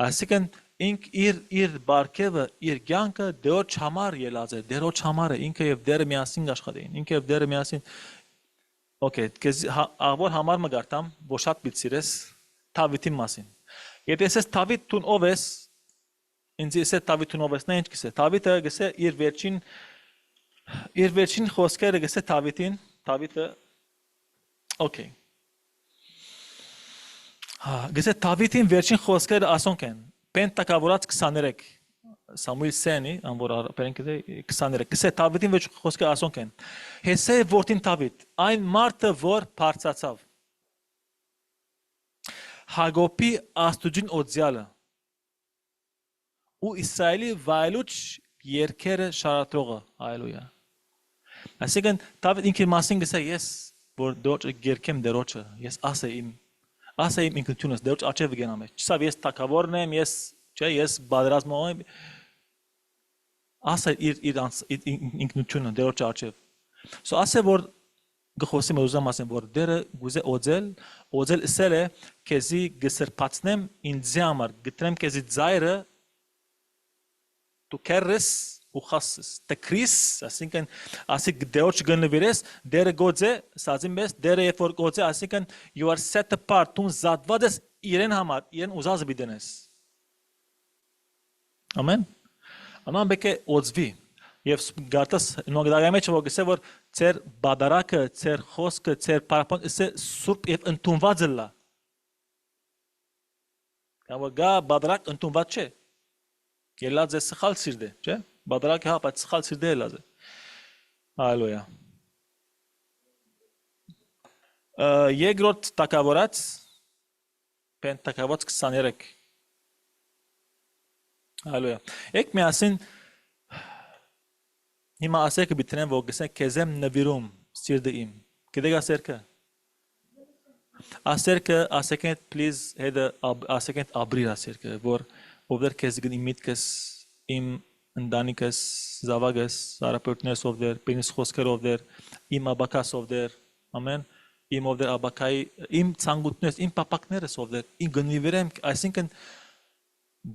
այսինքն ինք իր բարգևը իր կյանքը դեռ չամար ելած է դեռ չամար է ինքը եւ դերը միասին աշխատեին ինքև դերը միասին Okay, քեզ ավոր համար մգարտամ, որ շատ բիցիրես Դավիթի մասին։ Եթե ես Դավիթ տուն ով ես, ինձ ես Դավիթ տուն ով ես, նա ինչ կսե։ Դավիթը գսե իր վերջին խոսքերը գսե Դավիթին, Դավիթը Okay։ Գսե Դավիթին վերջին խոսքերը ասոնք են։ Պենտակավորած 23 Սամուել Սենի, անոր պերենքեդե 23 գսե Դավիթին վերջ խոսքը ասոնք են։ Հեսե որդին Դավիթ, այն մարդը որ բարձացավ։ Հակոբի աստուծին օծյալը։ Ու Իսրայելի վայելուչ երկերը շարադրողը, հալելույա։ Այսինքն Դավիթ ինքի մասին գսե ես որ դոճ երկեմ դերոճը, ես ասեիմ ինքնությունս դոճ աչև գնամ։ Չսավ ես թակավորն եմ, ես բادرազմող եմ։ Ասա իր ինքնությունը դերոճ աչև։ So ասե որ գխոսի մոզամ ասեմ որ դերը գուզե օծել սել է քեզի գսրփացնեմ ինձի համար գտնեմ քեզի ծայրը դու քերես ու խասես տկրիս ասինքն ասի դերոճ գնվիրես դերը գոծե սազին մեզ դերը երբ որ գոծե ասինքն you are set apart դու զատված ես իրեն համար իրեն ուզած բիդենես Ամեն Aman beke odzvi. Եվ գարտաս նոկդարի մեջ որ գսե որ ծեր բադարակը, ծեր խոսքը, ծեր պարապոն է սուրբ եւ ընդունված լա։ Կամ որ գա բադարակ ընդունված չէ։ Ելած է սխալ սիրտ է, չէ՞։ Բադարակը հա, բայց սխալ սիրտ է ելած է։ Հալելույա։ Երկրորդ տակավորած Պենտակավորած 23 Հալելույա։ Եք միասին Հիմա ասեք բիտնեմ որ գսենք քեզեմ նվիրում սիրտը իմ։ Գիտեք ասեկեն please հետը ասեկեն աբրիր ասերքը որ ովդեր քեզ գնի միտքս իմ ընտանիքս զավակս հարաբերությունս ովդեր բինս խոսքեր ովդեր իմ աբակաս ովդեր ամեն իմ ովդեր աբակայի իմ ցանկությունս իմ պապակներս ովդեր իմ գնիվերեմ այսինքն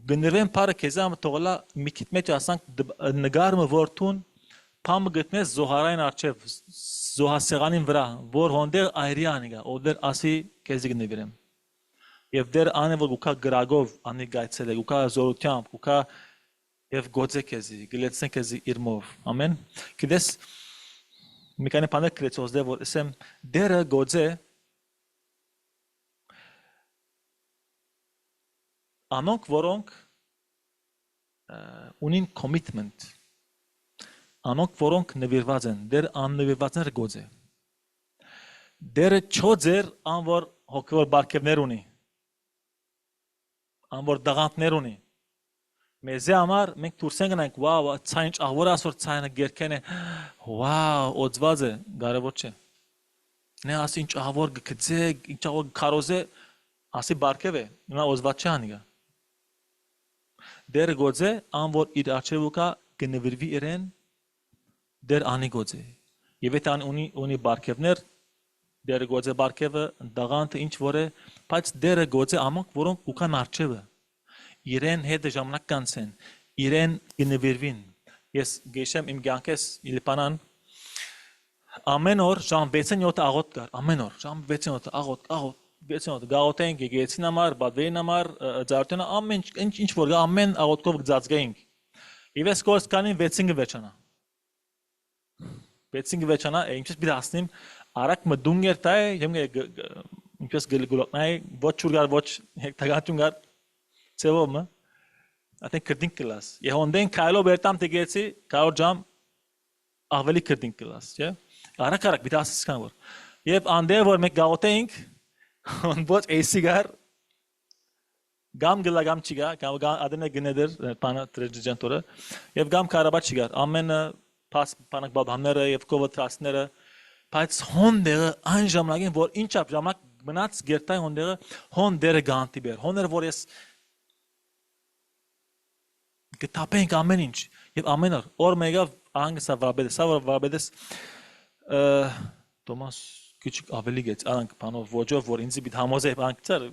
գնիրեմ բարը քեզամ թողլա մի քիչ մեջ ասանք նգարը որթուն Pam gitmez Zoharayın arçev Zohasեղանին վրա որ հոնդեր այրիան գա օդեր ասի քեզի գնվիրեմ եւ դեր անը որ ուքա գրագով անի գայցել է ուքա զորությամբ ուքա եւ գոծե քեզի գլեցեն քեզի իրմով ամեն գիտես մի քանի բաներ քրեցոս դե որ ասեմ դերը գոծե անոնք որոնք ունին commitment Անոնք որոնք նվիրված են, դեր աննվիրվածները գոձ է։ Դերը չոձեր անոր հոգևոր բարգևներ ունի։ Անոր դաղանտներ ունի։ Մեզի համար մենք դուրսեն գնանք, վաու, ցայն աղվոր ասոր ցայնը գերքեն է, վաու, օծված է, կարևոր չէ։ Նե ասի ինչ աղվոր գծե, ինչ աղվոր քարոզե, ասի բարգև է, նա օծված չէ անիգա։ Դերը գոձ է, անոր իր աչևուկա գնվիրվի իրեն Դեր անի գոձե։ Եվ այդ ունի բարգևներ, դերը գոձե բարգևը, դաղանտը ինչ որ է, բայց դերը գոձե ամոնք, որոնք ուքան արջևը, իրեն հետ ժամանակ կանցեն, իրեն գնվիրվին։ Ես գեշեմ իմ գյանքես իլիպանան, ամեն օր ժամ 6-7 աղոտ կար, ամեն օր, ժամ 6-7 աղոտ, 6-7 գաղոտ ենք, գեցին համար, բադվեին համար, ձարտյոնը, ամեն ինչ որ գա, ամեն աղոտքով գծածգայինք։ Եվ ես կորս կանին 6-ը վերջանա։ Բեցինգ վեճանա, ինչպես bir ասնիմ, արակ մդունգեր տայ, ինչպես գլգլոտնայ, ոչ չուրգար, ոչ հեկտագատյունգար, ծևոմը, ատեն կրդինք կլաս։ Եհոնդեն կայլով երտամ տեգեցի, կայոր ժամ աղվելի կրդինք կլաս, չէ։ Արագ պիտի ասես կան որ։ Եվ անդե որ մենք գաղութեինք on ոչ էսիգար գամ գլագամ չիգա, գամ ադենե գնեդեր բանը տրեջենտորը եւ գամ կարաբա չիգար։ Ամենը փաս բանակ բաբաները եւ կովոտրասները բայց հոնդերը այն ժամանակին որ ինչապ ժամանակ մնաց գերտայ հոնդերը գանտի բեր։ Հոնդերը որ ես գտապենք ամեն ինչ եւ ամեն օր մեգա անգսա վաբեդես Տոմաս քիչ ավելի գեց անք բանով ոճով որ ինձ պիտի համոզե անքցար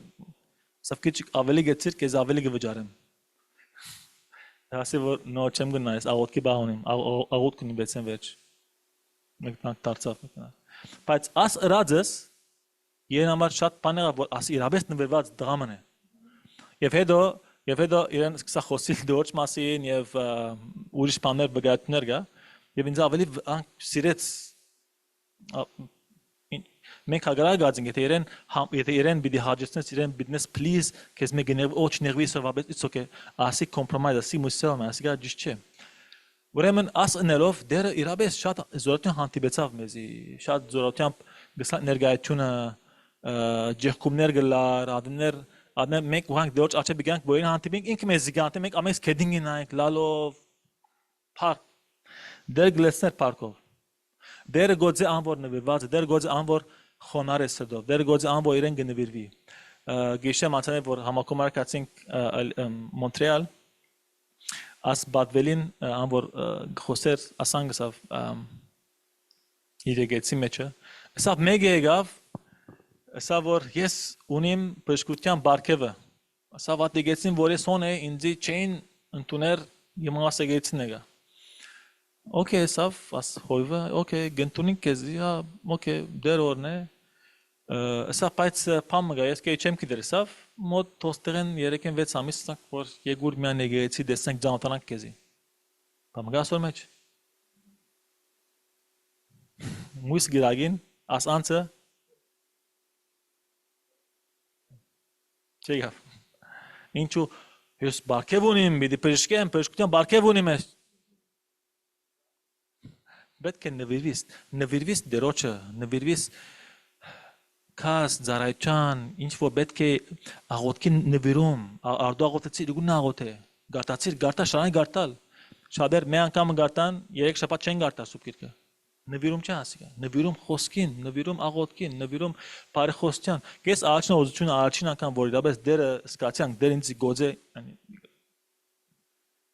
սա քիչ ավելի գեցիր քեզ ավելի գվճարեմ ասի որ նո չեմ գնայս աղոտքի բաղոնիմ աղոտ կնի բեցեն վերջ մենք դարձավ բայց աս ըրածս իրեն համար շատ բաներ որ աս իրաբես նվերված դրաման է եւ հետո իրեն սկսա խոսիլ դորջ մասին եւ ուրիշ բաներ բգայություններ գա եւ ինձ ավելի սիրեց մենք հագարակ ենք եթե իրեն պիտի հաջեցնես իրեն բիզնես please քեզ մեկ ոչ ներվի սովաբես it's okay ասի կոմպրոմայզ ասի մուսել ասի գա ճիշտ չէ ուրեմն աս ընելով դերը իրապես շատ զորություն հանդիպեցավ մեզի շատ զորությամբ գսա ներգայությունը ջերկումներ գլար ադներ մենք ուղանք դուրս աչե բիգանք բոյին հանդիպենք ինքը մեզի գանտե մենք ամես քեդինգին նայենք լալով փարք դեր գլեսներ փարքով դերը գոձե անվոր նվիրված դեր գոձե անվոր խոնար է սրդով դեր գոձե անվոր իրեն գնվիրվի գիշեմ անցանե որ համակոմարկացինք Մոնտրեալ աս բադվելին անվոր խոսեր ասանգսավ իրեգեցի մեջը սա մեկ եկավ սա որ ես ունիմ բժշկության բարգևը սա վատիգեցին որ ես հոն է ինձի չեն ընդուներ իմասեգեցին եկա Okay, saf, as hoive, okay, gentunin kezi, ya, okay, der orne. Saf paits pamga, yes, ke chem kider saf, mod tosteren yereken vet samistak por yegur mi anegeci destek cantanak kezi. Pamga sormech. Muis giragin, as ansa. Çegaf. Inçu, hüs barkevunim, bidi perişken barkevunim es. Պետք է նվիրվիս դերոջը, նվիրվիս քաս ծառայության, ինչ որ պետք է աղոթքի նվիրում, արդու աղոթեցի դու աղոթե, գարտացիր, գարտա շարան գարտալ, շատեր մի անգամ գարտան, 3 շաբաթ չեն գարտա սուրբ գիրքը, նվիրում չի ասիկա, նվիրում խոսքին, նվիրում աղոթքին, նվիրում բարեխոսության, ես առաջին օզությունը առաջին անգամ որ իրապես դերը սկացյան, դեր ինձ գոձե,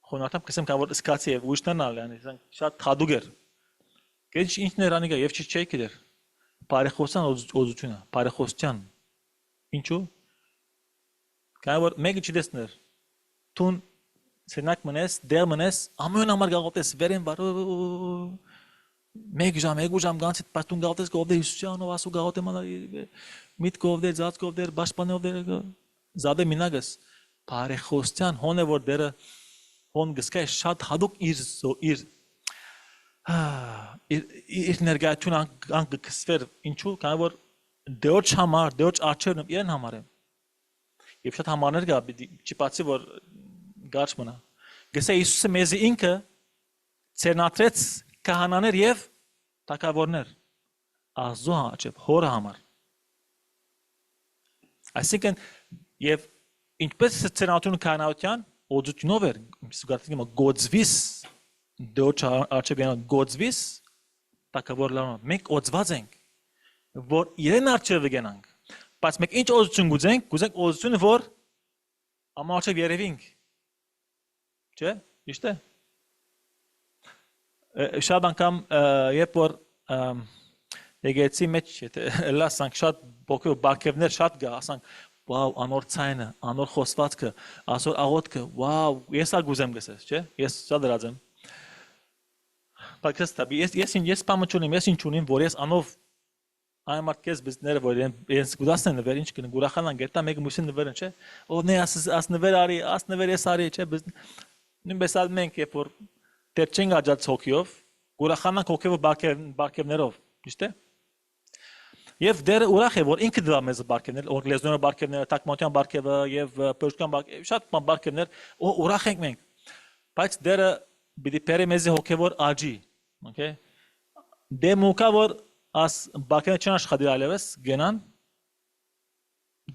խոնարհությամբ կսեմ կա որ սկացի եւ ուշտանալ, շատ թադուկ էր Կեչ ինչն էր անիկա եւ չի գիտեր բարեխոսության օզությունը բարեխոսության ինչու կա որ մեկը չդեսներ տուն սենակ մնես դեր մնես ամեն համար գաղոտես վերեն վար մեկ ժամ գանցիտ պաստուն գաղոտես գովդե Հիսուսյանով ասու գաղոտե մանա միտ գովդե զած գովդե բաշպանով դեր զադե մինագս բարեխոսության հոնը որ դերը հոն գսկայ շատ հադուկ իր իր ներգայությունը անգքսվեր ինչու քանի որ դեոջ համար դեոջ աչերն իրեն համար է եւ շատ համարներ կա չիպացի որ գարշ մնա գսե Հիսուսը մեզի ինքը ցերնատրեց քահանաներ եւ տակավորներ ազո աչեւ հորը համար այսինքն եւ ինչպես ցերնատուն քահանայության օծությունով էր սուգարտիկը գոձվիս Դոչ աչեբյան գոձվիս տակավոր լարում մենք օծված ենք որ իրեն աչեվը գնանք բայց մենք ինչ օծություն գուզենք օծությունը որ ամաչև երևինք չէ ճիշտ է շատ անգամ երբ որ եկեցի մեջ լասանք շատ բոկը բակևներ շատ գա ասանք վաու անոր ցայնը անոր խոսվածքը ասոր աղոտքը վաու ես ագուզեմ գսես չէ ես շատ դրած եմ Պակստաբի ես պամաչունիմ ես ինչ ունիմ որ ես անով այն մարդկես բիզները որ ես գուդասն նվեր ինչ կնի գուրախանան գետա մեկ մուսին նվերն չէ ո նե աս նվեր արի աս նվեր ես արի չէ նույնպես ալ մենք երբ որ դեր չենք աջած հոգիով գուրախանան հոգիով բարկևներով ճիշտ է եւ դեր ուրախ է որ ինքը դրա մեզ բարկևներ օր լեզոնը բարկևները տակմատյան բարկևը եւ պերշկան բարկև շատ բարկևներ ուրախ ենք մենք բայց դերը Բիդի պերը մեզի հոգևոր աջի, okay? դե մուկա որ աս բակենը չան աշխատի այլևս գնան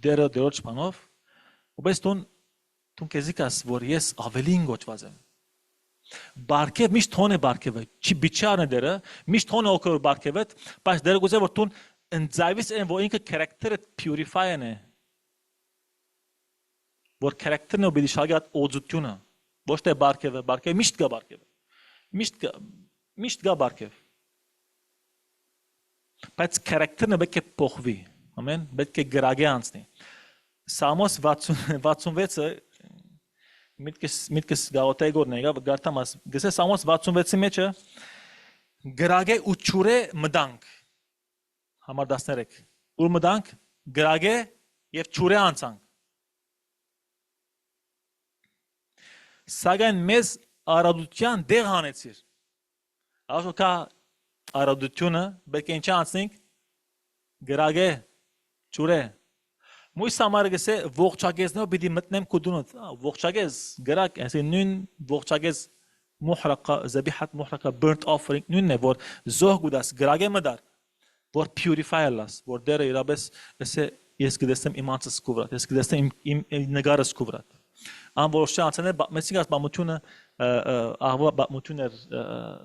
դերը դերոջ բանով ուպես տուն կեզիկաս որ ես ավելին գոչված եմ բարկև միշտ թոն է բարկևը չի բիչարն է դերը միշտ թոն է օքոր բարկևը բայց դերը գուզե որ տուն ընձայվիս են որ ինքը քարակտերը purify-ն է որ քարակտերն ու բիդիշագատ օծությունը ոչ թե բարկևը միշտ գա բարկևը միշտ գա բարկև բայց քարակտերն պետք է փոխվի ամեն պետք է գրագե անցնի Սամոս 66-ը միտքս գաղութայի գորն է գարտամաս գսե Սամոս 66-ի մեջը գրագե ու ճուրե մդանք համար 13 ուր մդանք գրագե եւ ճուրե անցանք Սակայն մեզ արադության դեղ հանեցիր Աշոքա արադությունը պետք է ինչ անցնենք գրագե ճուրե Մույս համարը գսե ողջագեզնով պիտի մտնեմ կուդունոտ ողջագեզ գրակ այսինքն նույն ողջագեզ մուհրակա զաբիհատ մուհրակա burnt offering նույնն է որ զոհ գուդաս գրագե մդար որ purify լաս որ դերը իրապես էսե ես գտեսեմ իմ անձս կուվրատ ես գտեսեմ իմ նգարս կուվրատ Անորոշ անցանել մեսիկաս բամությունը ահվա բամություններ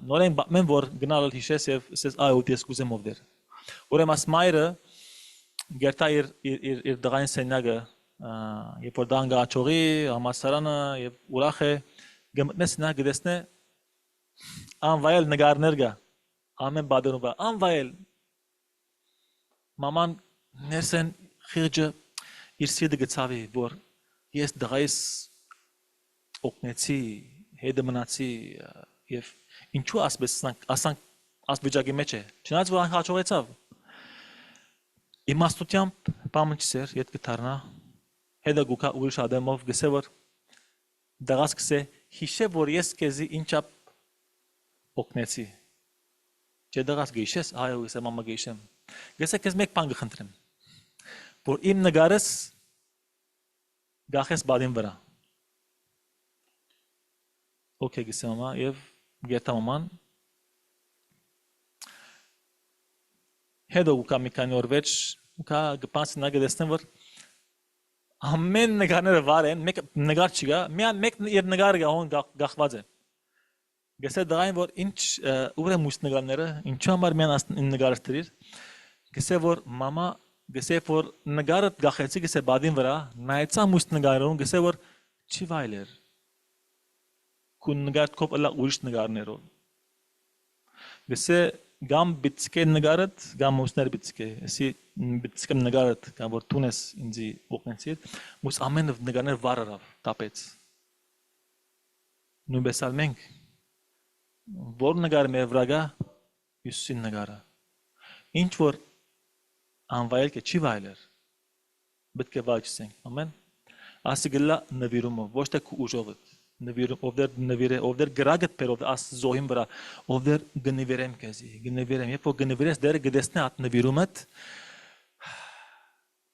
նորեն բամեն որ գնալ հիշես եւ ասես այ ու դես կուզեմ ով դեր Ուրեմն աս մայրը գերտա իր դղային սենյակը երբ որ դան գաչողի համասարանը եւ ուրախ է գմտնես նա գտեսնե անվայել նգարներ գա ամեն բادرովա անվայել մաման ներսեն խիրջը իր սիրտը գցավի որ ես դղայս օգնեցի հետը մնացի եւ ինչու ասպես ասանք ասվիճակի մեջ է չնայած որ հաջողեցավ իմաստությամբ պամնչսեր իդ կթարնա հետը գուկա ուրիշ ադեմով գսե որ դղաս գսե հիշե որ ես քեզի ինչա օգնեցի չէ դղաս գիշես այո ես մամա գիշեմ գսե քեզ մեկ բան գխնդրեմ որ իմ նգարս գախես բադին վրա Okay գսե մամա եւ գետա մաման հետո ուկա մի քանի օր վեճ ուկա գպանց նագը դեսնեմ որ ամեն նգարները վար են մեկ նգար չկա միան մեկ իր նգարը հոն գախված է գսե դային որ ինչ ուր է մուս նգարները ինչու համար միան նգարը դրիր գսե որ մամա գսե որ նգարը գախեցի գսե բադին վրա նայեցա մուս նգարերուն գսե որ չի վայլեր Kun նգարդ կոպ ըլա ուրիշ նգարներով գսե գամ բիցկե նգարդ գամ մուսներ բիցկե էսի բիցկե նգարդ կամ որ տունես ինձի օգնեցիր մուս ամեն նգարներ վարարավ տապեց նույնպես ալ մենք որ նգարը մեր վրա գա Հիսուսի նգարը ինչ որ անվայել կե չի վայլեր պետք է վայելենք ամեն ասի գլա նվիրումով ոչ թե ուժով Ovder գրագդ perov as zohim vra ovder gniverem kezi gniverem yepo gniveres der gdesne at nvirumet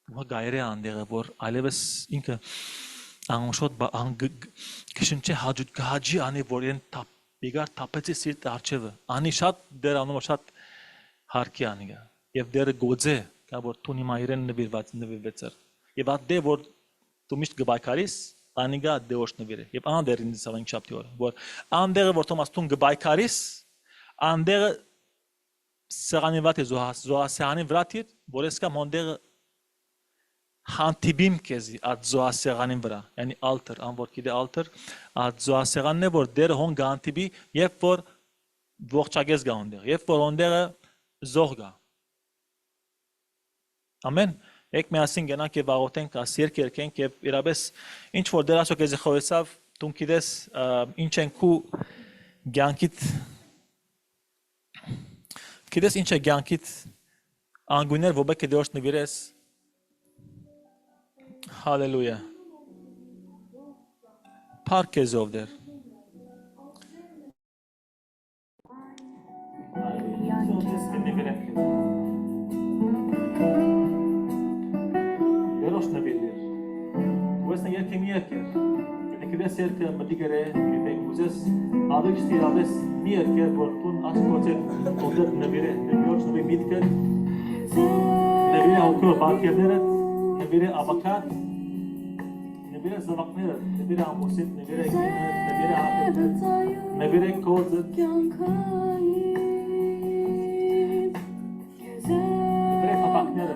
va gayre andega vor aleves inke anshot ba kishunche hacı ani voren tap bigar tapeti sirt archeve ani shat der anu shat harki aniga yev der goze ka vor tuni mairen nvirvetser yev at de vor tu misht gbaykaris Անիգա դեոշնվիրը եւ անդեր ինձ ավանք շապտիոր որ անդերը որ Թոմաս տուն գբայքարիս անդերը սեղանի վատ է զոհասեղանի վրատիր որ էսկա մոնդերը հանտիբիմ կեզի at զոհասեղանին վրա yani altar անոր կիդե altar at զոհասեղանն է որ դեր հոն գանտիբի երբ որ ողջագես գա ոնդեր երբ որ ոնդերը զոհ գա ամեն Ek միասին գնանք եւ աղոթենք ասիրք երկենք եւ իրապես ինչ որ դեր ասո քեզ խորեցավ դու գիտես ինչ են քու ցանկիտ գիտես ինչ է ցանկիտ անգուներ ոբե կդոշ նվիրես Հալելույա Parkez of there Դերոշն է բերդեր։ Ոստը երկեմ երկեր։ Եթե Երկրես երկը մտիկերը ուզես ալիք ստիրավես մի երկեր որտուն ասկոցել որդեր նվիրե նվիրոչ նվի միտքեր նվիրե հոգոր բակերները նվիրե ավակատ նվիրե զավակները նվիրե ամուսին նվիրե գիներ նվիրե աղետներ նվիրե կոզը նվիրե պապակները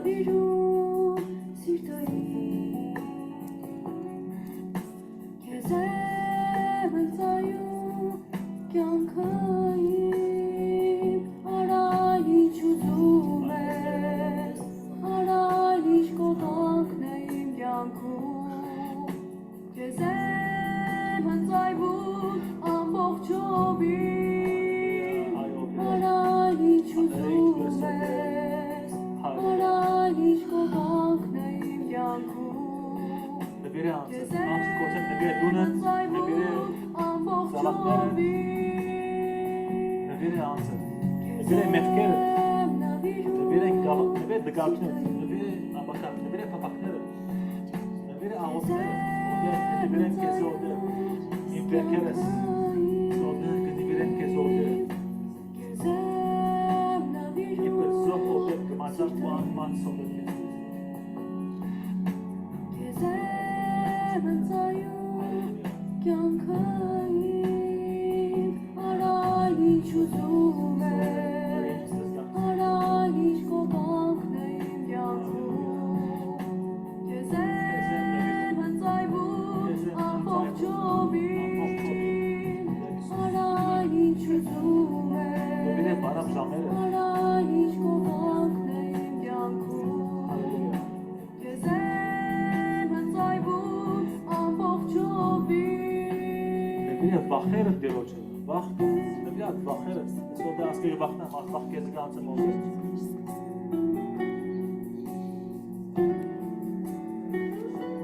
Վախերը դերոջ է, վախ, նվիրատ վախերը, այսօր դե ասկերի վախն եմ, վախ կեզի գանցը մոզեր։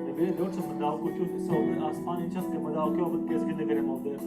Նվիրը դորչը մդաղկություն, այսօր դե ասպան ինչած կը մդաղկյով կեզգի նվիրը մոզեր։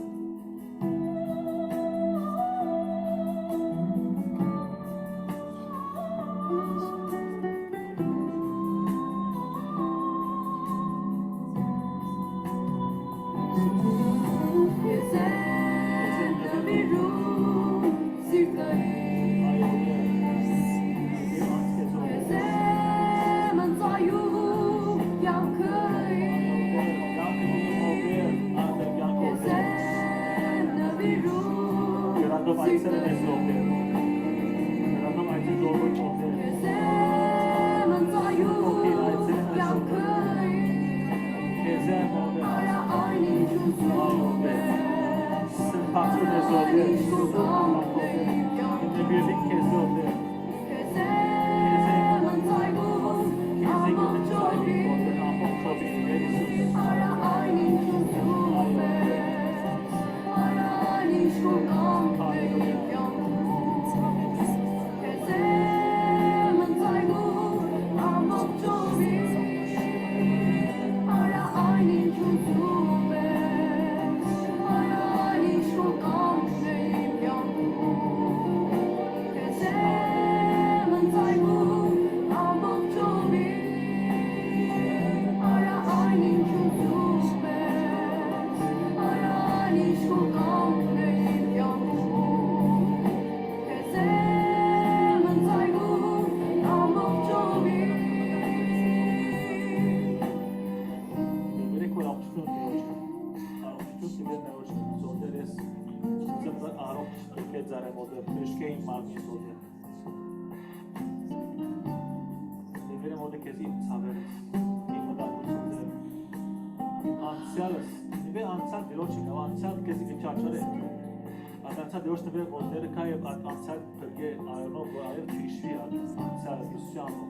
Անցյալ դերոշ նվեր ոնները կա և անցյալ պրգե այոնով որ այև թիշվի անցյալ ուսյանով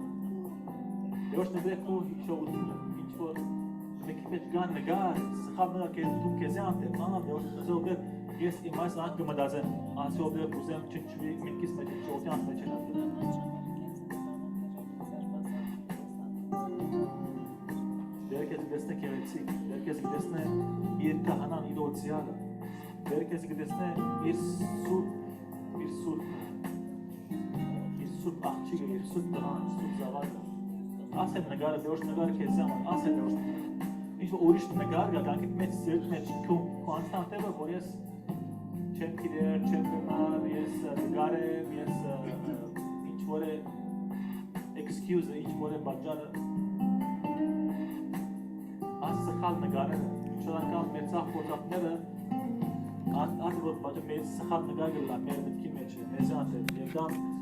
դերոշ նվեր քո հիշողությունը ինչ որ մեկի պետ գան նգար սխավ նրա դու քեզի անտեր անա դերոշ նվեր ես իմ այս անք կմտածեմ անցյալ դեր կուզեմ չնչվի միտքիս մեջ շողտյանց մեջ են ասել դերքեզ գտեսնե կերեցիկ դերքեզ գտեսնե իր կահանան իր օծյալը Դերքեզ գտեսնե իր սուրբ աղջիկը, իր սուրբ տղան, սուրբ զավակը Ասել նգարը, դերոշ նգարը քեզի համար, ասել դերոշ նգարը Ինչ ինչ որ ուրիշ նկար գա գանքիդ մեջ սերտ մեջ կոնստանտը որ ես չեմ գիտեր չեմ գնար ես նկար եմ ես ինչ որ է excuse ինչ որ է բաժանը ասխալ նկարը շնորհակալ մեծախ փոթատները ատ որ բաժը մեծ սխալ նկար գլա մեր մտքի մեջ մեզ անտե եկան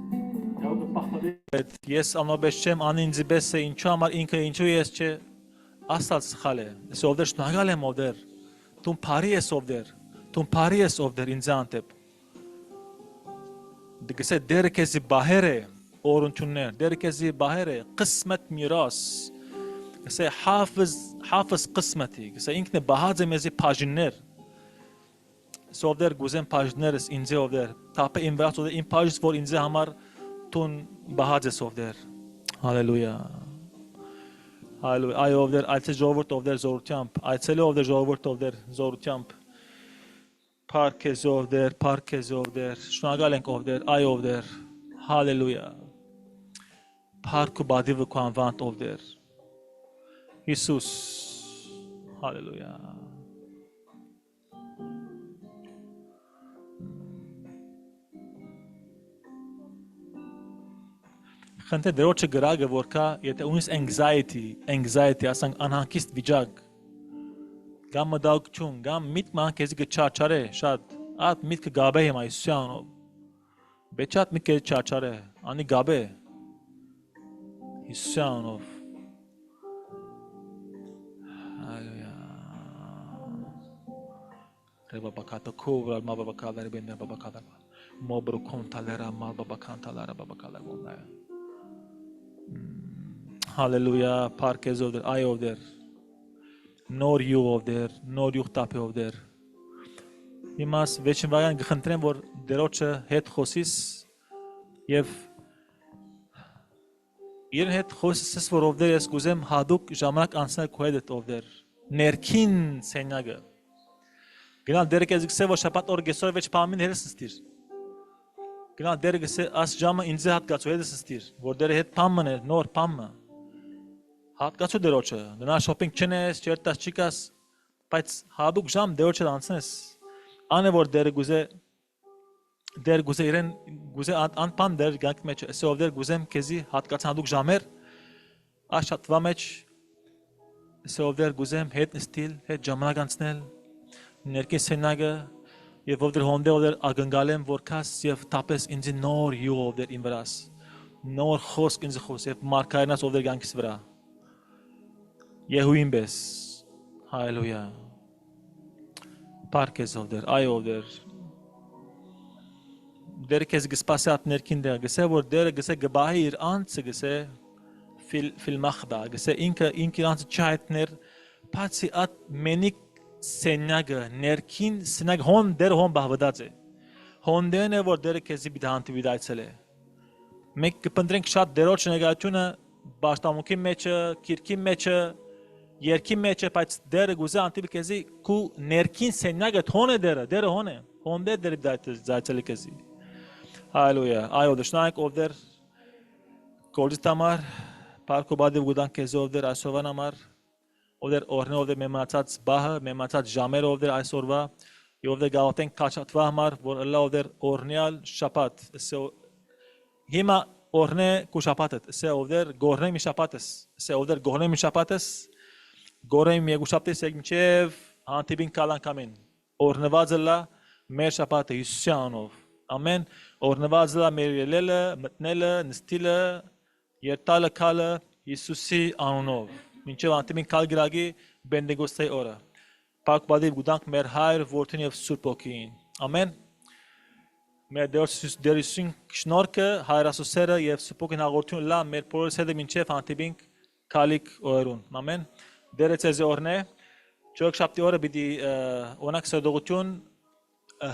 Դու պահպանես ես ամենաբես չեմ անինձի բես է ինչու համար ինքը ինչու ես չէ Աստված սխալ է ես ովդեր շնորհակալ եմ ովդեր դու բարի ես ովդեր դու բարի ես ովդեր ինձ անտեպ դգսե դերը քեզի բահեր է օրունչուններ դերը քեզի բահեր է قسمت میراث գսե حافظ قسمتի գսե ինքն է բահած է մեզի բաժիններ ովդեր գուզեմ բաժներս ինձ ովդեր թափը իմ վրա ովդեր իմ բաժից որ ինձ համար Tun bahades of there. Hallelujah. Hallelujah. I of there. I say Jovert of there Zorutyamp. I say of there Jovert of there Zorutyamp. Parkes of there. Parkes of there. Shnagalenk of there. I of there. Hallelujah. Parku badivu kwanvant of there. Jesus. Hallelujah. Խնդրե դրոջը գրագը որ կա, եթե ունես anxiety, ասենք անհանգիստ վիճակ, կամ մտահոգություն, կամ միտքը քեզի կչարչարե, շատ, այդ միտքը գաբե եմ Հիսուսյանով, բեչատ միտքը չարչարե, անի գաբե, Հիսուսյանով, Հալելույա, Ռեբա բակատը քովրալ, մա բակալարի բեններ բակալար, մոբրու կոնտալերա, մա բականտալարա բակալար մոնայա, Hallelujah, parkes of there, I of there, nor you of there, nor you tape of there. Imas veçin vagan gxantrem vor deroche het khosis yev yen het khosis vor of there es guzem haduk jamrak ansna koedet of there. Nerkin senaga. Genel derek ezgse vo shapat or gesor veç pamin hersistir. Genel derek se as jama inze hat gatso hedesistir. Vor der het pamne nor pamma. Hat gatso deroche. Gna shopping chenes chertas chicas բայց հադուկ ժամ դեոչը անցնես անը որ դեր գուզե իրեն գուզե անպան դեր գանք մեջ սով դեր գուզեմ քեզի հատկաց հադուկ ժամեր աշատվա մեջ սով դեր գուզեմ հետ ստիլ հետ ժամանակ անցնել ներքին սենագը եւ ով դեր հոնդե ով դեր ագնգալեմ որ քաս եւ տապես ինձ նոր յու ով դեր ինվրաս նոր խոսք ինձ խոս եւ մարկայնաս ով դեր գանքիս վրա Yehuim bes Hallelujah. Parkes of there, I of there. Der kes gespasat nerkinde, gese vor der gese gebahir ants gese fil makhba, gese inka ants chaitner patsi at menik senaga nerkin senag hon der hon bahvadaze. Hon dene vor der kesi bidhanti vidaitsele. Mek pandrenk shat deroch negatuna bashtamukim meche, kirkim meche Yerkin meçe paç der guze antip kezi ku nerkin sennaga tone der hone honde der zaçeli kezi Hallelujah ayo dışnak of der koljitamar parko badev gudan kezi of der asovan amar of der orne of der mematsat bah mematsat jamer of der asorva of der gauten kaçatva amar vor Allah of der ornial shapat so hima orne ku shapatet se of der gorne mi shapates se of der gorne mi shapates Gorem yegushates egmchev antibin kalan kamen. Ornevazela mer shapate Yishanov. Amen. Ornevazela meryelela matnela nstila yertala kala Yisusi anov. Minchev antibin kalgragi bendegostay ora. Pak badiv gudank mer hayr vortinev surpokin. Amen. Mer derisin knorke hayrasusera yev surpokin agortun la mer porosede minchev antibin kalik oerun. Amen. Դերեցեզի օրն է, չոք շապտի օրը բիդի ունակ սրդողություն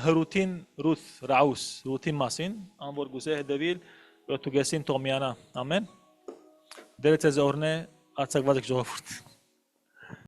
հրութին ռութ ռաուս, ռութին մասին, անվոր գուզե հետևիլ, որ թուգեսին տոմյանա, ամեն, դերեցեզի օրն է, ացակված եք ժողովուրդ։